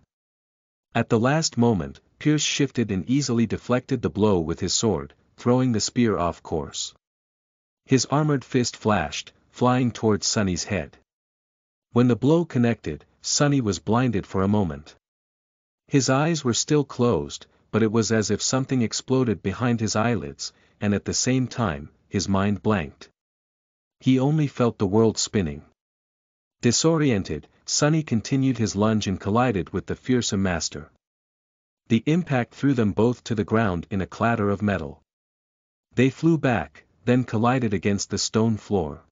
at the last moment, Pierce shifted and easily deflected the blow with his sword, throwing the spear off course. His armored fist flashed, flying towards Sunny's head. When the blow connected, Sunny was blinded for a moment. His eyes were still closed, but it was as if something exploded behind his eyelids, and at the same time, his mind blanked. He only felt the world spinning. Disoriented, Sunny continued his lunge and collided with the fearsome master. The impact threw them both to the ground in a clatter of metal. They flew back, then collided against the stone floor.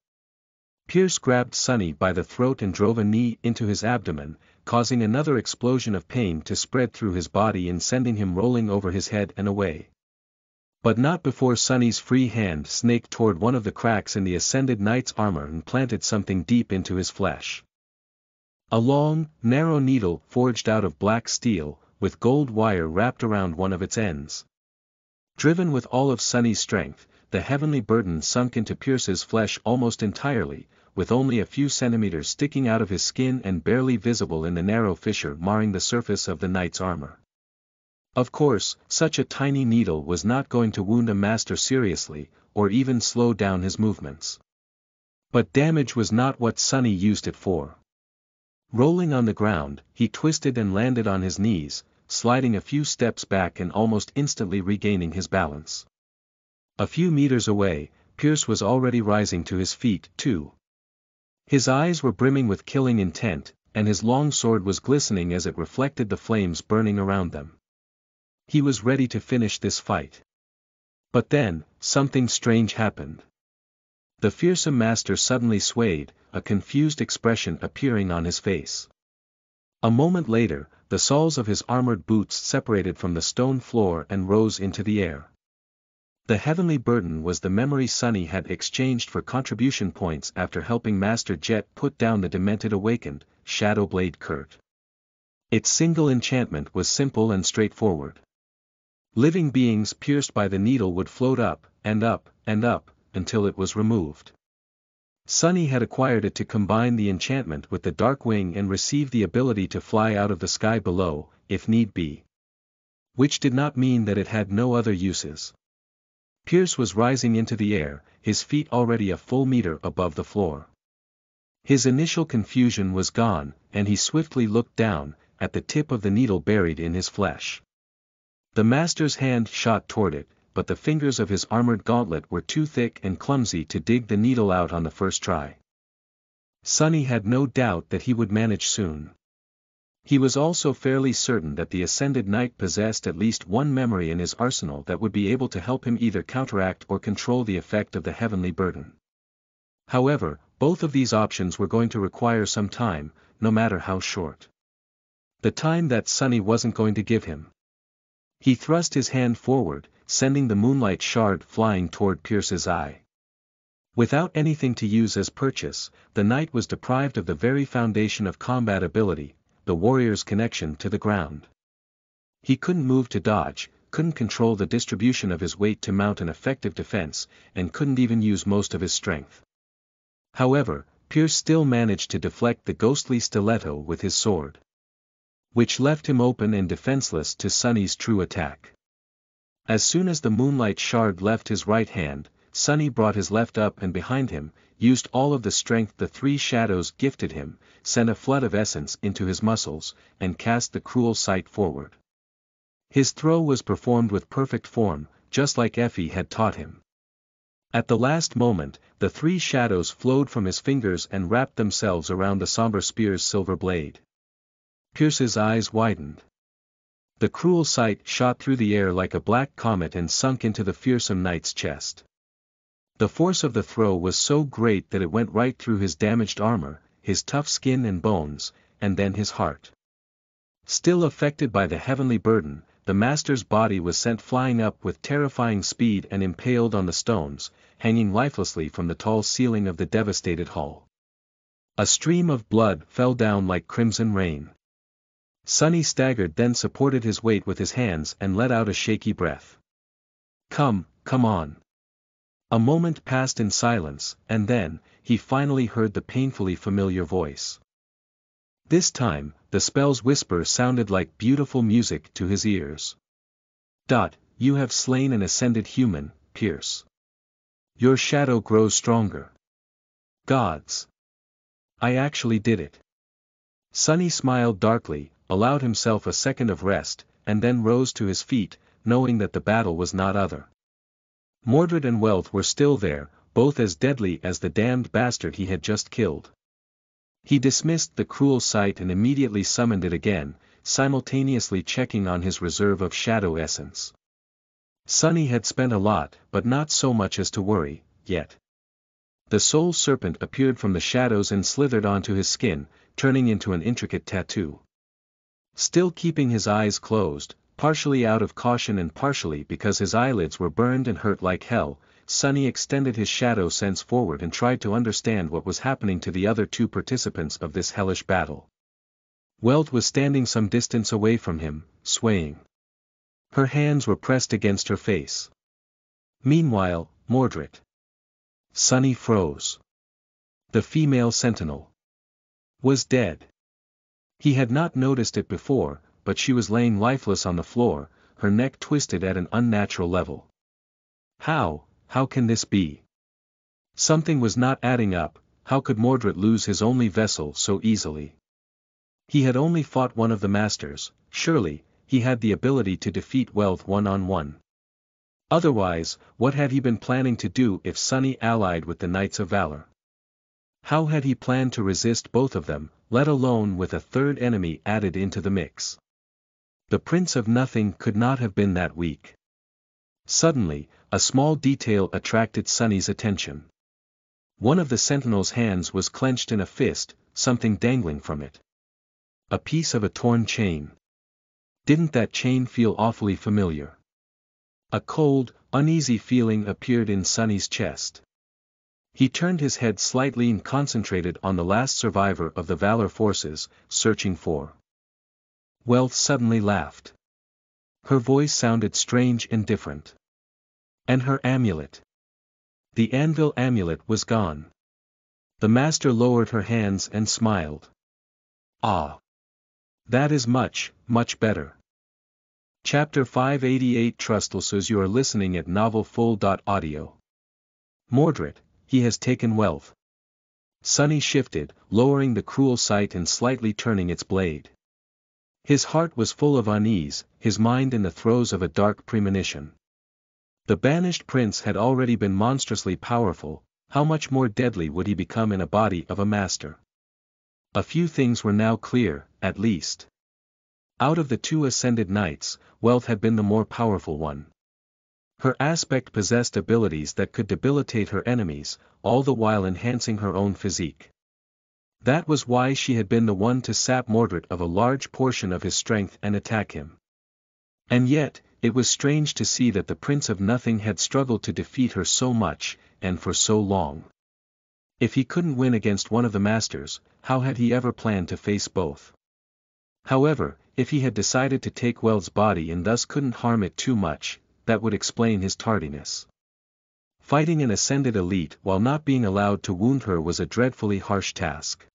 Pierce grabbed Sunny by the throat and drove a knee into his abdomen, causing another explosion of pain to spread through his body and sending him rolling over his head and away. But not before Sunny's free hand snaked toward one of the cracks in the Ascended Knight's armor and planted something deep into his flesh. A long, narrow needle forged out of black steel, with gold wire wrapped around one of its ends. Driven with all of Sunny's strength, the heavenly burden sunk into Pierce's flesh almost entirely, with only a few centimeters sticking out of his skin and barely visible in the narrow fissure marring the surface of the knight's armor. Of course, such a tiny needle was not going to wound a master seriously, or even slow down his movements. But damage was not what Sunny used it for. Rolling on the ground, he twisted and landed on his knees, sliding a few steps back and almost instantly regaining his balance. A few meters away, Pierce was already rising to his feet, too. His eyes were brimming with killing intent, and his long sword was glistening as it reflected the flames burning around them. He was ready to finish this fight. But then, something strange happened. The fearsome master suddenly swayed, a confused expression appearing on his face. A moment later, the soles of his armored boots separated from the stone floor and rose into the air. The heavenly burden was the memory Sunny had exchanged for contribution points after helping Master Jet put down the demented awakened, Shadowblade Kurt. Its single enchantment was simple and straightforward. Living beings pierced by the needle would float up, and up, and up, until it was removed. Sunny had acquired it to combine the enchantment with the dark wing and receive the ability to fly out of the sky below, if need be. Which did not mean that it had no other uses. Pierce was rising into the air, his feet already a full meter above the floor. His initial confusion was gone, and he swiftly looked down, at the tip of the needle buried in his flesh. The master's hand shot toward it, but the fingers of his armored gauntlet were too thick and clumsy to dig the needle out on the first try. Sunny had no doubt that he would manage soon. He was also fairly certain that the Ascended Knight possessed at least one memory in his arsenal that would be able to help him either counteract or control the effect of the heavenly burden. However, both of these options were going to require some time, no matter how short. The time that Sunny wasn't going to give him. He thrust his hand forward, sending the moonlight shard flying toward Pierce's eye. Without anything to use as purchase, the knight was deprived of the very foundation of combat ability, the warrior's connection to the ground. He couldn't move to dodge, couldn't control the distribution of his weight to mount an effective defense, and couldn't even use most of his strength. However, Pierce still managed to deflect the ghostly stiletto with his sword, which left him open and defenseless to Sunny's true attack. As soon as the moonlight shard left his right hand, Sunny brought his left up and behind him, used all of the strength the three shadows gifted him, sent a flood of essence into his muscles, and cast the cruel sight forward. His throw was performed with perfect form, just like Effie had taught him. At the last moment, the three shadows flowed from his fingers and wrapped themselves around the somber spear's silver blade. Pierce's eyes widened. The cruel sight shot through the air like a black comet and sunk into the fearsome knight's chest. The force of the throw was so great that it went right through his damaged armor, his tough skin and bones, and then his heart. Still affected by the heavenly burden, the master's body was sent flying up with terrifying speed and impaled on the stones, hanging lifelessly from the tall ceiling of the devastated hall. A stream of blood fell down like crimson rain. Sunny staggered, then supported his weight with his hands and let out a shaky breath. Come on. A moment passed in silence, and then, he finally heard the painfully familiar voice. This time, the spell's whisper sounded like beautiful music to his ears. You have slain an ascended human, pierce. Your shadow grows stronger. Gods! I actually did it. Sunny smiled darkly, allowed himself a second of rest, and then rose to his feet, knowing that the battle was not over. Mordred and Wealth were still there, both as deadly as the damned bastard he had just killed. He dismissed the cruel sight and immediately summoned it again, simultaneously checking on his reserve of shadow essence. Sunny had spent a lot, but not so much as to worry, yet. The soul serpent appeared from the shadows and slithered onto his skin, turning into an intricate tattoo. Still keeping his eyes closed, partially out of caution and partially because his eyelids were burned and hurt like hell, Sunny extended his shadow sense forward and tried to understand what was happening to the other two participants of this hellish battle. Wealth was standing some distance away from him, swaying. Her hands were pressed against her face. Meanwhile, Mordred. Sunny froze. The female sentinel was dead. He had not noticed it before, but she was laying lifeless on the floor, her neck twisted at an unnatural level. How can this be? Something was not adding up. How could Mordred lose his only vessel so easily? He had only fought one of the masters, surely, he had the ability to defeat Wealth one-on-one. Otherwise, what had he been planning to do if Sunny allied with the Knights of Valor? How had he planned to resist both of them, let alone with a third enemy added into the mix? The Prince of Nothing could not have been that weak. Suddenly, a small detail attracted Sunny's attention. One of the sentinel's hands was clenched in a fist, something dangling from it. A piece of a torn chain. Didn't that chain feel awfully familiar? A cold, uneasy feeling appeared in Sunny's chest. He turned his head slightly and concentrated on the last survivor of the Valor forces, searching for. Wealth suddenly laughed. Her voice sounded strange and different. And her amulet. The anvil amulet was gone. The master lowered her hands and smiled. Ah! That is much, much better. Chapter 588 Trustles. You are listening at novelfull.audio. Mordred, he has taken Wealth. Sunny shifted, lowering the cruel sight and slightly turning its blade. His heart was full of unease, his mind in the throes of a dark premonition. The banished prince had already been monstrously powerful, how much more deadly would he become in a body of a master? A few things were now clear, at least. Out of the two ascended knights, Wealth had been the more powerful one. Her aspect possessed abilities that could debilitate her enemies, all the while enhancing her own physique. That was why she had been the one to sap Mordred of a large portion of his strength and attack him. And yet, it was strange to see that the Prince of Nothing had struggled to defeat her so much, and for so long. If he couldn't win against one of the masters, how had he ever planned to face both? However, if he had decided to take Wealth's body and thus couldn't harm it too much, that would explain his tardiness. Fighting an ascended elite while not being allowed to wound her was a dreadfully harsh task.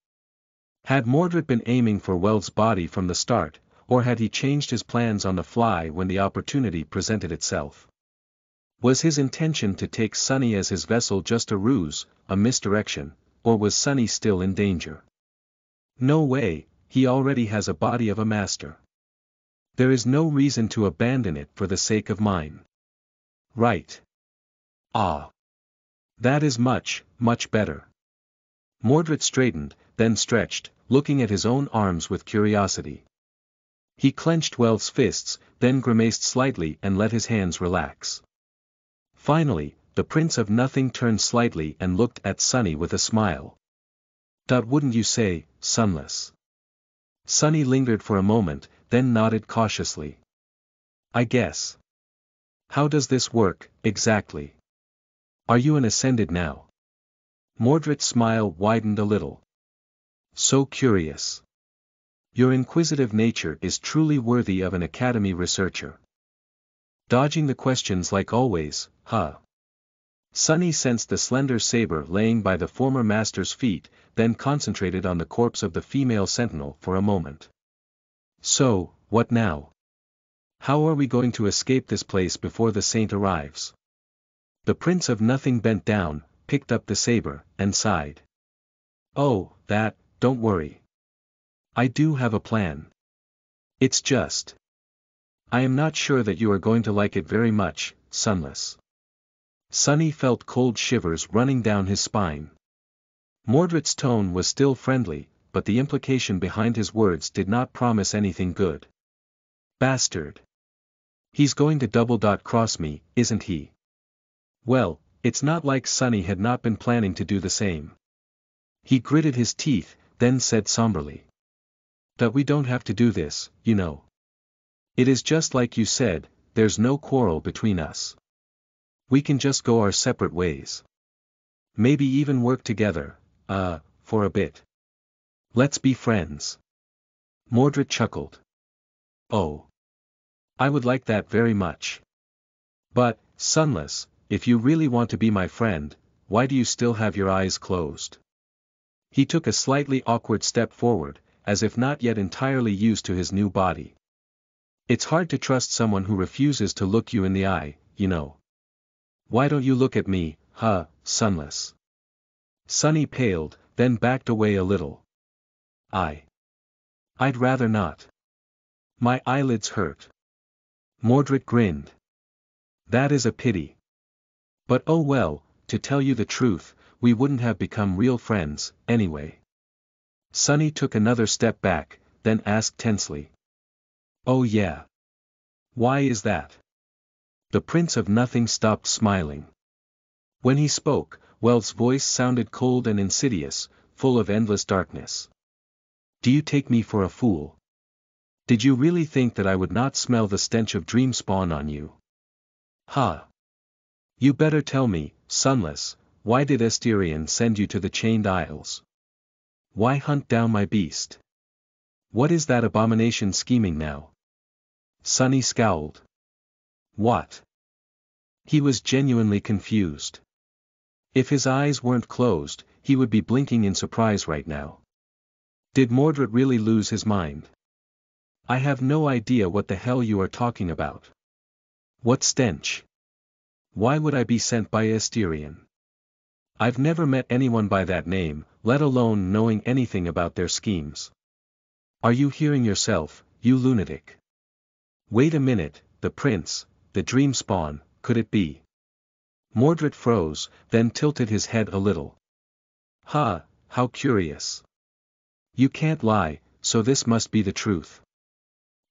Had Mordred been aiming for Wealth's body from the start, or had he changed his plans on the fly when the opportunity presented itself? Was his intention to take Sunny as his vessel just a ruse, a misdirection, or was Sunny still in danger? No way, he already has a body of a master. There is no reason to abandon it for the sake of mine. Right. Ah. That is much, much better. Mordred straightened, then stretched, looking at his own arms with curiosity. He clenched Wealth's fists, then grimaced slightly and let his hands relax. Finally, the Prince of Nothing turned slightly and looked at Sunny with a smile. Wouldn't you say, Sunless? Sunny lingered for a moment, then nodded cautiously. I guess. How does this work, exactly? Are you an ascended now? Mordred's smile widened a little. So curious. Your inquisitive nature is truly worthy of an academy researcher. Dodging the questions like always, huh? Sunny sensed the slender saber laying by the former master's feet, then concentrated on the corpse of the female sentinel for a moment. So, what now? How are we going to escape this place before the saint arrives? The Prince of Nothing bent down, picked up the saber, and sighed. Oh, don't worry. I do have a plan. It's just. I am not sure that you are going to like it very much, Sunless. Sunny felt cold shivers running down his spine. Mordred's tone was still friendly, but the implication behind his words did not promise anything good. Bastard. He's going to double-cross me, isn't he? Well, it's not like Sunny had not been planning to do the same. He gritted his teeth, then said somberly. That we don't have to do this, you know. It is just like you said, there's no quarrel between us. We can just go our separate ways. Maybe even work together, for a bit. Let's be friends. Mordred chuckled. Oh. I would like that very much. But, Sunless, if you really want to be my friend, why do you still have your eyes closed? He took a slightly awkward step forward, as if not yet entirely used to his new body. It's hard to trust someone who refuses to look you in the eye, you know. Why don't you look at me, Sunless? Sunny paled, then backed away a little. I'd rather not. My eyelids hurt. Mordred grinned. That is a pity. But oh well, to tell you the truth, we wouldn't have become real friends, anyway. Sunny took another step back, then asked tensely. Oh yeah. Why is that? The Prince of Nothing stopped smiling. When he spoke, Wells' voice sounded cold and insidious, full of endless darkness. Do you take me for a fool? Did you really think that I would not smell the stench of Dreamspawn on you? Ha! You better tell me, Sunless, why did Asterion send you to the Chained Isles? Why hunt down my beast? What is that abomination scheming now? Sunny scowled. What? He was genuinely confused. If his eyes weren't closed, he would be blinking in surprise right now. Did Mordred really lose his mind? I have no idea what the hell you are talking about. What stench? Why would I be sent by Asterion? I've never met anyone by that name, let alone knowing anything about their schemes. Are you hearing yourself, you lunatic? Wait a minute, the prince, the Dreamspawn, could it be? Mordred froze, then tilted his head a little. Ha, how curious. You can't lie, so this must be the truth.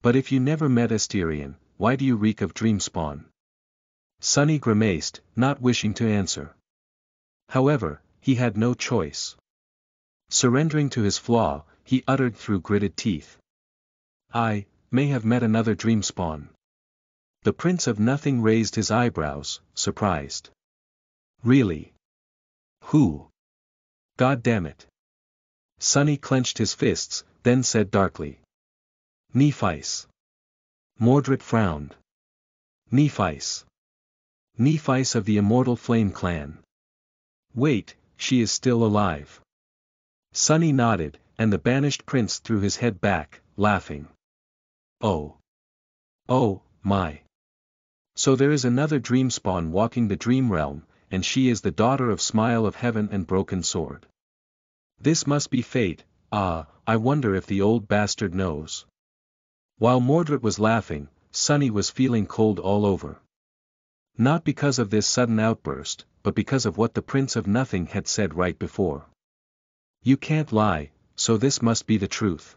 But if you never met Asterion, why do you reek of Dreamspawn? Sunny grimaced, not wishing to answer. However, he had no choice. Surrendering to his flaw, he uttered through gritted teeth. I may have met another Dreamspawn. The Prince of Nothing raised his eyebrows, surprised. Really? Who? God damn it. Sunny clenched his fists, then said darkly. Nephice. Mordred frowned. Nephice. Nephice of the Immortal Flame Clan. Wait, she is still alive. Sunny nodded, and the banished prince threw his head back, laughing. Oh. Oh, my. So there is another Dreamspawn walking the Dream Realm, and she is the daughter of Smile of Heaven and Broken Sword. This must be fate. I wonder if the old bastard knows. While Mordred was laughing, Sunny was feeling cold all over. Not because of this sudden outburst, but because of what the Prince of Nothing had said right before. You can't lie, so this must be the truth.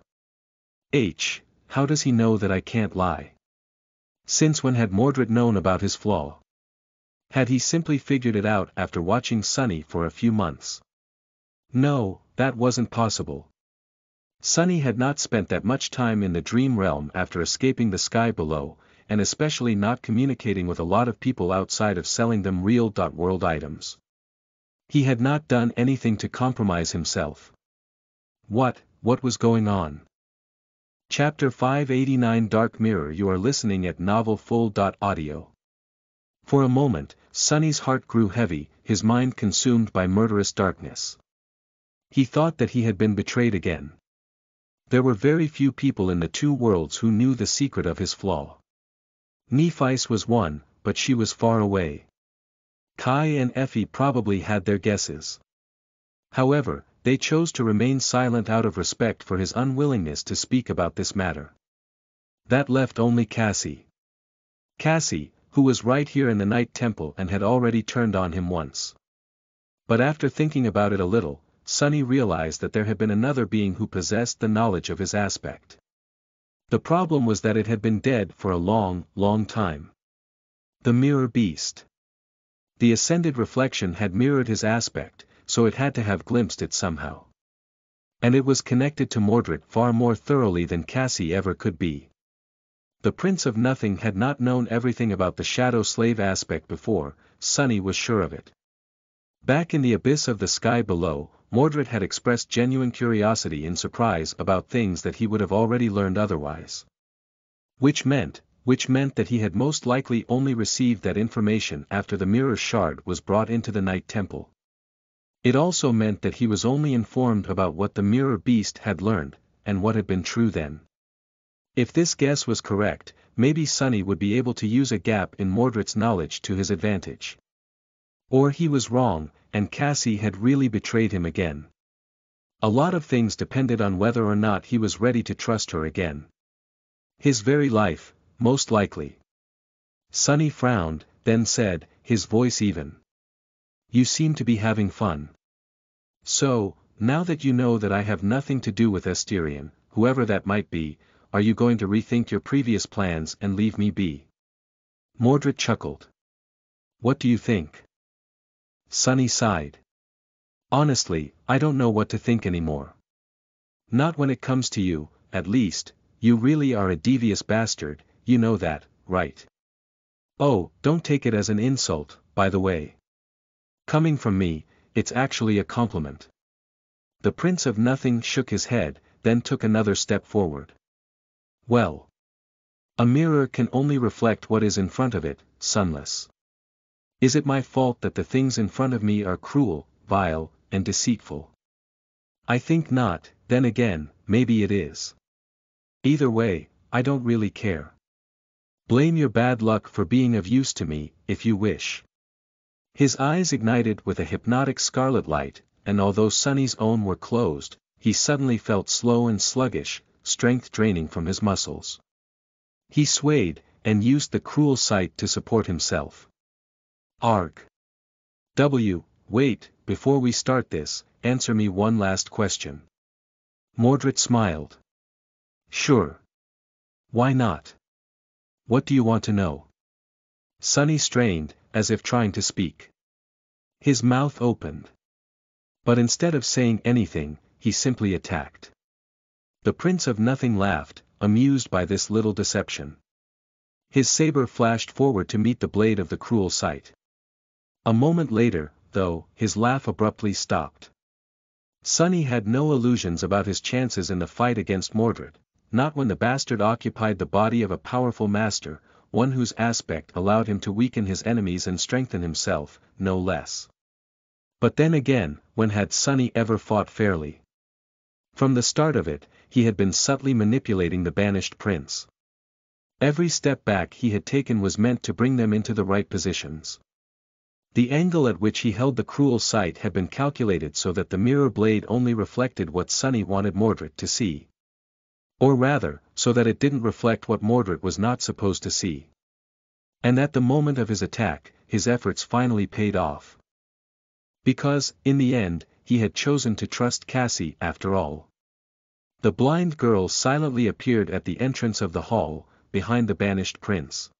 How does he know that I can't lie? Since when had Mordred known about his flaw? Had he simply figured it out after watching Sunny for a few months? No, that wasn't possible. Sunny had not spent that much time in the Dream Realm after escaping the sky below, and especially not communicating with a lot of people outside of selling them real-world items. He had not done anything to compromise himself. What was going on? Chapter 589 Dark Mirror. You are listening at NovelFull.audio. For a moment, Sunny's heart grew heavy, his mind consumed by murderous darkness. He thought that he had been betrayed again. There were very few people in the two worlds who knew the secret of his flaw. Nephice was one, but she was far away. Kai and Effie probably had their guesses. However, they chose to remain silent out of respect for his unwillingness to speak about this matter. That left only Cassie. Cassie, who was right here in the Night Temple and had already turned on him once. But after thinking about it a little, Sunny realized that there had been another being who possessed the knowledge of his aspect. The problem was that it had been dead for a long, long time. The Mirror Beast. The ascended reflection had mirrored his aspect, so it had to have glimpsed it somehow. And it was connected to Mordred far more thoroughly than Cassie ever could be. The Prince of Nothing had not known everything about the Shadow Slave aspect before, Sunny was sure of it. Back in the abyss of the sky below, Mordred had expressed genuine curiosity and surprise about things that he would have already learned otherwise. Which meant that he had most likely only received that information after the Mirror Shard was brought into the Night Temple. It also meant that he was only informed about what the Mirror Beast had learned, and what had been true then. If this guess was correct, maybe Sunny would be able to use a gap in Mordred's knowledge to his advantage. Or he was wrong, and Cassie had really betrayed him again. A lot of things depended on whether or not he was ready to trust her again. His very life, most likely. Sunny frowned, then said, his voice even. You seem to be having fun. So, now that you know that I have nothing to do with Asterion, whoever that might be, are you going to rethink your previous plans and leave me be? Mordred chuckled. What do you think? Sunny sighed. Honestly, I don't know what to think anymore. Not when it comes to you, at least. You really are a devious bastard, you know that, right? Oh, don't take it as an insult, by the way. Coming from me, it's actually a compliment. The Prince of Nothing shook his head, then took another step forward. Well. A mirror can only reflect what is in front of it, Sunless. Is it my fault that the things in front of me are cruel, vile, and deceitful? I think not, then again, maybe it is. Either way, I don't really care. Blame your bad luck for being of use to me, if you wish. His eyes ignited with a hypnotic scarlet light, and although Sunny's own were closed, he suddenly felt slow and sluggish, strength draining from his muscles. He swayed, and used the cruel sight to support himself. Arg. Wait, before we start this, answer me one last question. Mordred smiled. Sure. Why not? What do you want to know? Sunny strained, as if trying to speak. His mouth opened. But instead of saying anything, he simply attacked. The Prince of Nothing laughed, amused by this little deception. His saber flashed forward to meet the blade of the cruel sight. A moment later, though, his laugh abruptly stopped. Sunny had no illusions about his chances in the fight against Mordred, not when the bastard occupied the body of a powerful master, one whose aspect allowed him to weaken his enemies and strengthen himself, no less. But then again, when had Sunny ever fought fairly? From the start of it, he had been subtly manipulating the banished prince. Every step back he had taken was meant to bring them into the right positions. The angle at which he held the cruel sight had been calculated so that the mirror blade only reflected what Sunny wanted Mordred to see. Or rather, so that it didn't reflect what Mordred was not supposed to see. And at the moment of his attack, his efforts finally paid off. Because, in the end, he had chosen to trust Cassie after all. The blind girl silently appeared at the entrance of the hall, behind the banished prince.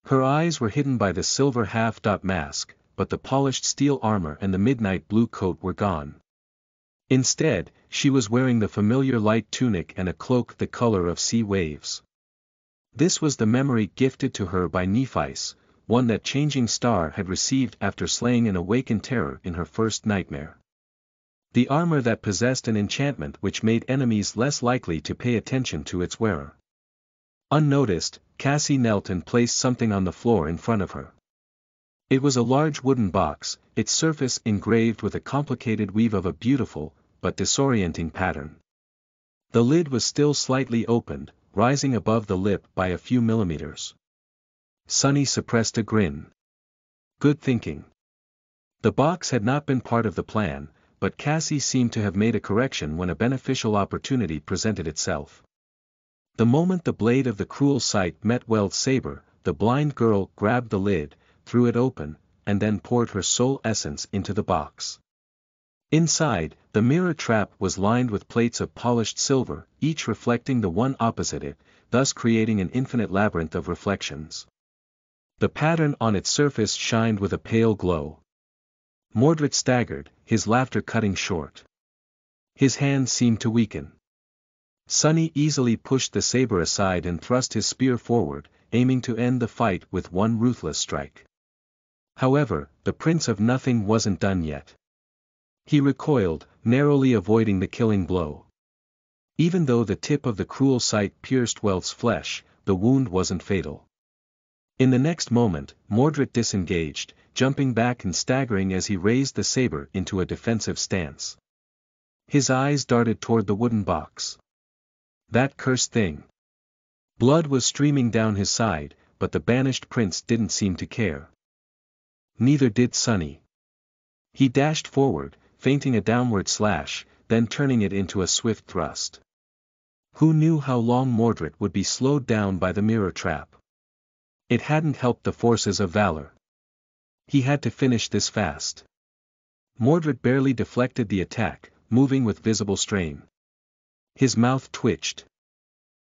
Her eyes were hidden by the silver half-dot mask, but the polished steel armor and the midnight blue coat were gone. Instead, she was wearing the familiar light tunic and a cloak the color of sea waves. This was the memory gifted to her by Nephice, one that Changing Star had received after slaying an awakened terror in her first nightmare. The armor that possessed an enchantment which made enemies less likely to pay attention to its wearer. Unnoticed, Cassie knelt and placed something on the floor in front of her. It was a large wooden box, its surface engraved with a complicated weave of a beautiful, but disorienting pattern. The lid was still slightly opened, rising above the lip by a few millimeters. Sunny suppressed a grin. Good thinking. The box had not been part of the plan, but Cassie seemed to have made a correction when a beneficial opportunity presented itself. The moment the blade of the cruel sight met Weld's saber, the blind girl grabbed the lid, threw it open, and then poured her soul essence into the box. Inside, the mirror trap was lined with plates of polished silver, each reflecting the one opposite it, thus creating an infinite labyrinth of reflections. The pattern on its surface shined with a pale glow. Mordred staggered, his laughter cutting short. His hand seemed to weaken. Sunny easily pushed the saber aside and thrust his spear forward, aiming to end the fight with one ruthless strike. However, the Prince of Nothing wasn't done yet. He recoiled, narrowly avoiding the killing blow. Even though the tip of the cruel sight pierced Weld's flesh, the wound wasn't fatal. In the next moment, Mordred disengaged, jumping back and staggering as he raised the saber into a defensive stance. His eyes darted toward the wooden box. That cursed thing. Blood was streaming down his side, but the banished prince didn't seem to care. Neither did Sunny. He dashed forward, feinting a downward slash, then turning it into a swift thrust. Who knew how long Mordred would be slowed down by the mirror trap? It hadn't helped the forces of valor. He had to finish this fast. Mordred barely deflected the attack, moving with visible strain. His mouth twitched.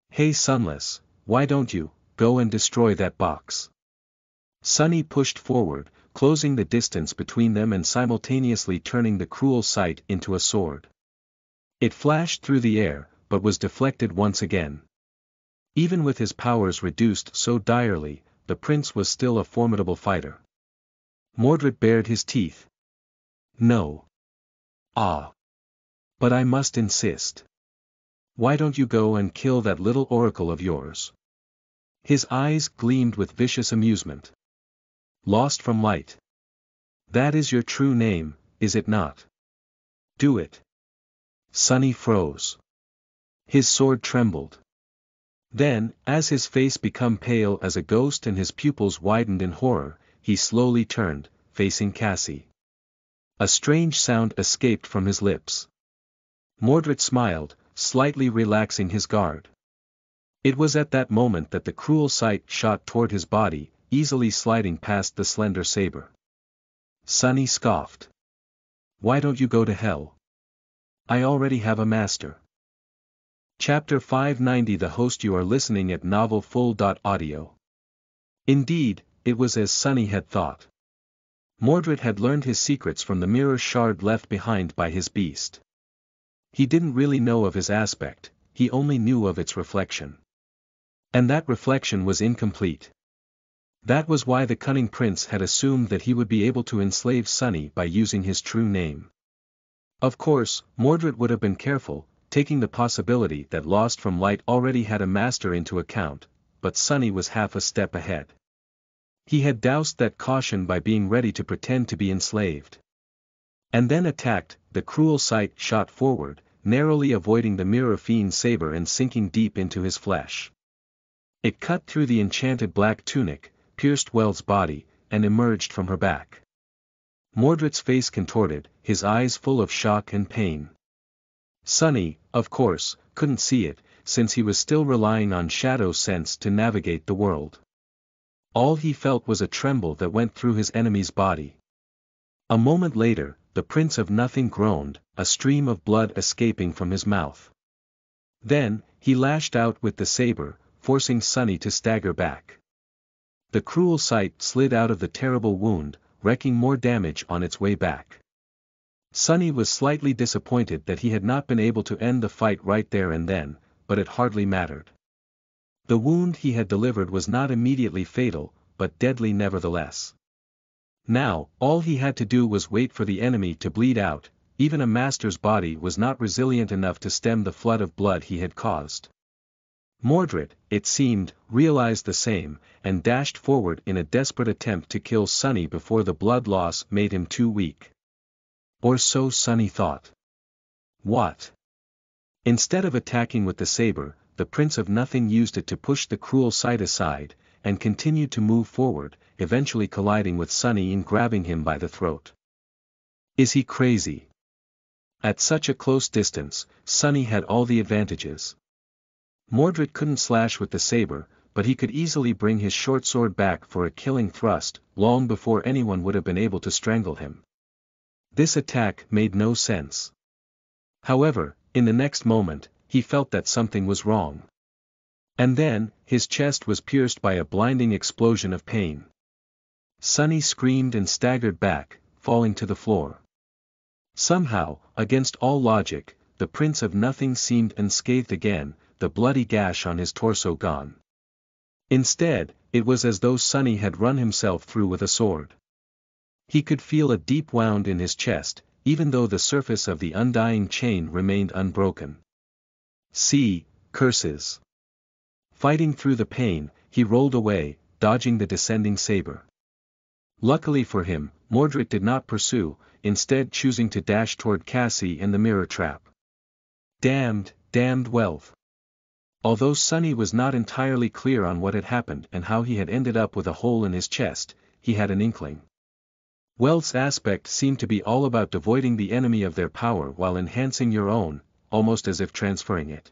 "Hey Sunless, why don't you go and destroy that box?" Sunny pushed forward, closing the distance between them and simultaneously turning the cruel sight into a sword. It flashed through the air, but was deflected once again. Even with his powers reduced so direly, the prince was still a formidable fighter. Mordred bared his teeth. "No. Ah. But I must insist. Why don't you go and kill that little oracle of yours?" His eyes gleamed with vicious amusement. "Lost from Light. That is your true name, is it not? Do it." Sunny froze. His sword trembled. Then, as his face became pale as a ghost and his pupils widened in horror, he slowly turned, facing Cassie. A strange sound escaped from his lips. Mordred smiled, slightly relaxing his guard. It was at that moment that the cruel sight shot toward his body, easily sliding past the slender saber. Sunny scoffed. "Why don't you go to hell? I already have a master." Chapter 590. The host. You are listening at novelfull.audio. Indeed, it was as Sunny had thought. Mordred had learned his secrets from the mirror shard left behind by his beast. He didn't really know of his aspect, he only knew of its reflection. And that reflection was incomplete. That was why the cunning prince had assumed that he would be able to enslave Sunny by using his true name. Of course, Mordred would have been careful, taking the possibility that Lost from Light already had a master into account, but Sunny was half a step ahead. He had doused that caution by being ready to pretend to be enslaved. And then attacked. The cruel sight shot forward, narrowly avoiding the mirror fiend's saber and sinking deep into his flesh. It cut through the enchanted black tunic, pierced Weld's body, and emerged from her back. Mordred's face contorted, his eyes full of shock and pain. Sunny, of course, couldn't see it, since he was still relying on shadow sense to navigate the world. All he felt was a tremble that went through his enemy's body. A moment later, the Prince of Nothing groaned, a stream of blood escaping from his mouth. Then, he lashed out with the saber, forcing Sunny to stagger back. The cruel sight slid out of the terrible wound, wreaking more damage on its way back. Sunny was slightly disappointed that he had not been able to end the fight right there and then, but it hardly mattered. The wound he had delivered was not immediately fatal, but deadly nevertheless. Now, all he had to do was wait for the enemy to bleed out. Even a master's body was not resilient enough to stem the flood of blood he had caused. Mordred, it seemed, realized the same, and dashed forward in a desperate attempt to kill Sunny before the blood loss made him too weak. Or so Sunny thought. What? Instead of attacking with the saber, the Prince of Nothing used it to push the cruel sight aside, and continued to move forward, eventually colliding with Sunny and grabbing him by the throat. Is he crazy? At such a close distance, Sunny had all the advantages. Mordred couldn't slash with the saber, but he could easily bring his short sword back for a killing thrust, long before anyone would have been able to strangle him. This attack made no sense. However, in the next moment, he felt that something was wrong. And then, his chest was pierced by a blinding explosion of pain. Sunny screamed and staggered back, falling to the floor. Somehow, against all logic, the Prince of Nothing seemed unscathed again, the bloody gash on his torso gone. Instead, it was as though Sunny had run himself through with a sword. He could feel a deep wound in his chest, even though the surface of the undying chain remained unbroken. See, curses. Fighting through the pain, he rolled away, dodging the descending saber. Luckily for him, Mordred did not pursue, instead choosing to dash toward Cassie and the mirror trap. Damned wealth. Although Sunny was not entirely clear on what had happened and how he had ended up with a hole in his chest, he had an inkling. Wealth's aspect seemed to be all about devoiding the enemy of their power while enhancing your own, almost as if transferring it.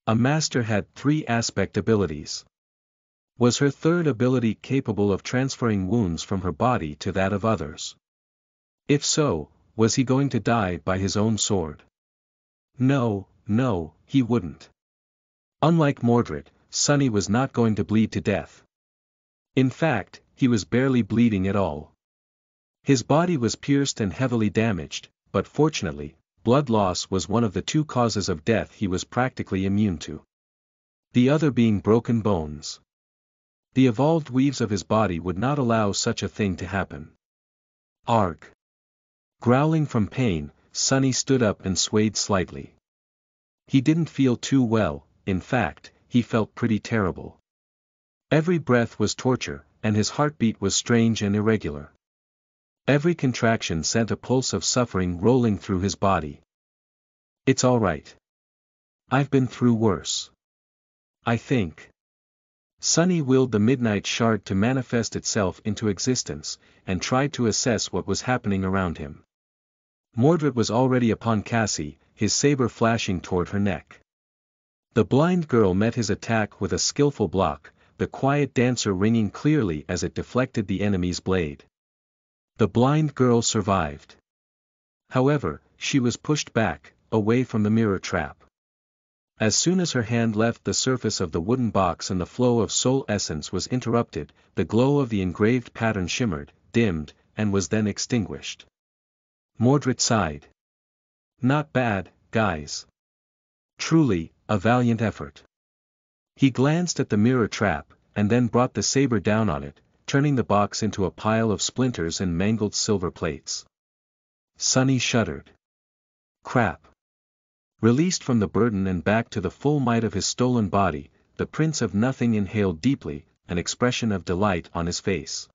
A master had 3 aspect abilities. Was her third ability capable of transferring wounds from her body to that of others? If so, was he going to die by his own sword? No, he wouldn't. Unlike Mordred, Sunny was not going to bleed to death. In fact, he was barely bleeding at all. His body was pierced and heavily damaged, but fortunately, blood loss was one of the 2 causes of death he was practically immune to. The other being broken bones. The evolved weaves of his body would not allow such a thing to happen. Arg! Growling from pain, Sunny stood up and swayed slightly. He didn't feel too well. In fact, he felt pretty terrible. Every breath was torture, and his heartbeat was strange and irregular. Every contraction sent a pulse of suffering rolling through his body. It's all right. I've been through worse. I think. Sunny willed the Midnight Shard to manifest itself into existence, and tried to assess what was happening around him. Mordred was already upon Cassie, his saber flashing toward her neck. The blind girl met his attack with a skillful block, the quiet dancer ringing clearly as it deflected the enemy's blade. The blind girl survived. However, she was pushed back, away from the mirror trap. As soon as her hand left the surface of the wooden box and the flow of soul essence was interrupted, the glow of the engraved pattern shimmered, dimmed, and was then extinguished. Mordred sighed. Not bad, guys. Truly, a valiant effort. He glanced at the mirror trap, and then brought the saber down on it, turning the box into a pile of splinters and mangled silver plates. Sunny shuddered. Crap. Released from the burden and back to the full might of his stolen body, the Prince of Nothing inhaled deeply, an expression of delight on his face.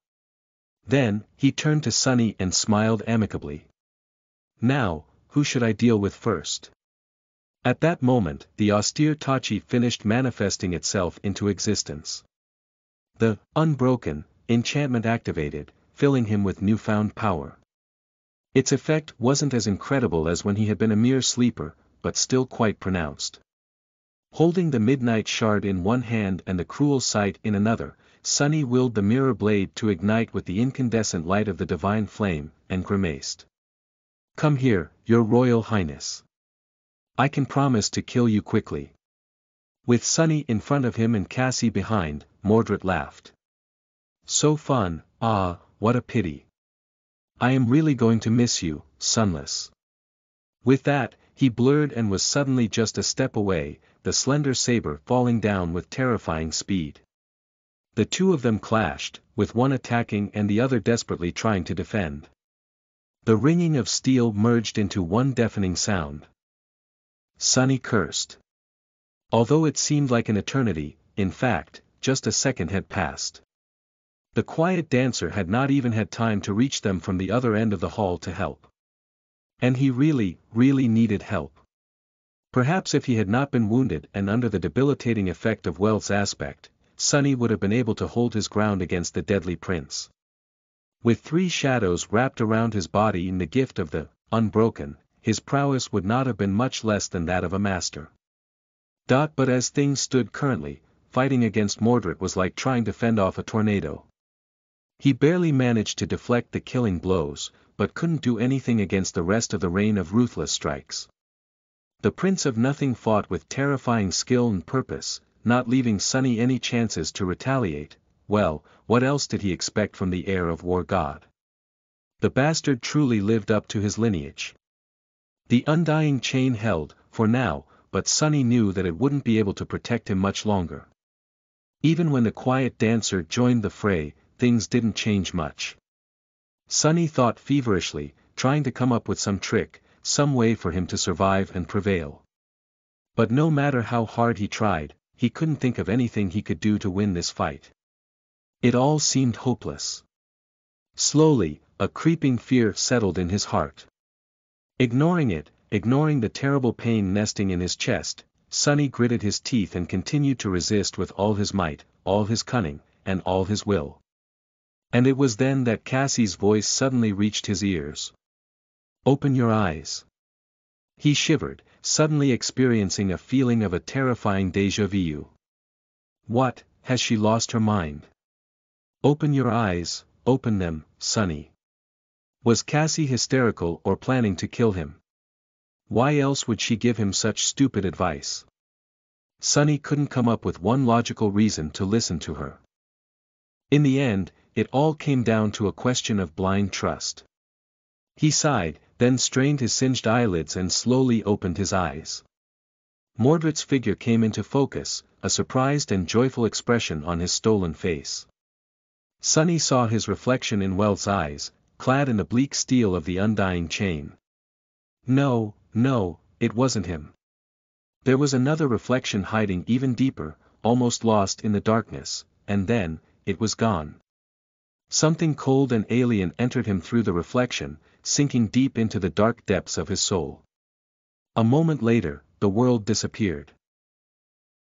Then, he turned to Sunny and smiled amicably. Now, who should I deal with first? At that moment, the austere Tachi finished manifesting itself into existence. The unbroken enchantment activated, filling him with newfound power. Its effect wasn't as incredible as when he had been a mere sleeper, but still quite pronounced. Holding the Midnight Shard in one hand and the Cruel Sight in another, Sunny willed the mirror blade to ignite with the incandescent light of the divine flame, and grimaced. Come here, your Royal Highness. I can promise to kill you quickly. With Sunny in front of him and Cassie behind, Mordred laughed. So fun, what a pity. I am really going to miss you, Sunless. With that, he blurred and was suddenly just a step away, the slender saber falling down with terrifying speed. The 2 of them clashed, with one attacking and the other desperately trying to defend. The ringing of steel merged into one deafening sound. Sunny cursed. Although it seemed like an eternity, in fact, just a second had passed. The quiet dancer had not even had time to reach them from the other end of the hall to help. And he really needed help. Perhaps if he had not been wounded and under the debilitating effect of Wealth's aspect, Sunny would have been able to hold his ground against the deadly prince. With 3 shadows wrapped around his body in the gift of the Unbroken, his prowess would not have been much less than that of a master. But as things stood currently, fighting against Mordred was like trying to fend off a tornado. He barely managed to deflect the killing blows, but couldn't do anything against the rest of the rain of ruthless strikes. The Prince of Nothing fought with terrifying skill and purpose, not leaving Sunny any chances to retaliate. Well, what else did he expect from the heir of War God? The bastard truly lived up to his lineage. The undying chain held, for now, but Sunny knew that it wouldn't be able to protect him much longer. Even when the quiet dancer joined the fray, things didn't change much. Sunny thought feverishly, trying to come up with some trick, some way for him to survive and prevail. But no matter how hard he tried, he couldn't think of anything he could do to win this fight. It all seemed hopeless. Slowly, a creeping fear settled in his heart. Ignoring the terrible pain nesting in his chest, Sunny gritted his teeth and continued to resist with all his might, all his cunning, and all his will. And it was then that Cassie's voice suddenly reached his ears. "Open your eyes." He shivered, suddenly experiencing a feeling of a terrifying déjà vu. What, has she lost her mind? "Open your eyes, open them, Sunny." Was Cassie hysterical or planning to kill him? Why else would she give him such stupid advice? Sunny couldn't come up with one logical reason to listen to her. In the end, it all came down to a question of blind trust. He sighed, then strained his singed eyelids and slowly opened his eyes. Mordred's figure came into focus, a surprised and joyful expression on his stolen face. Sunny saw his reflection in Wealth's eyes, clad in the bleak steel of the undying chain. No, it wasn't him. There was another reflection hiding even deeper, almost lost in the darkness, and then, it was gone. Something cold and alien entered him through the reflection, sinking deep into the dark depths of his soul. A moment later, the world disappeared.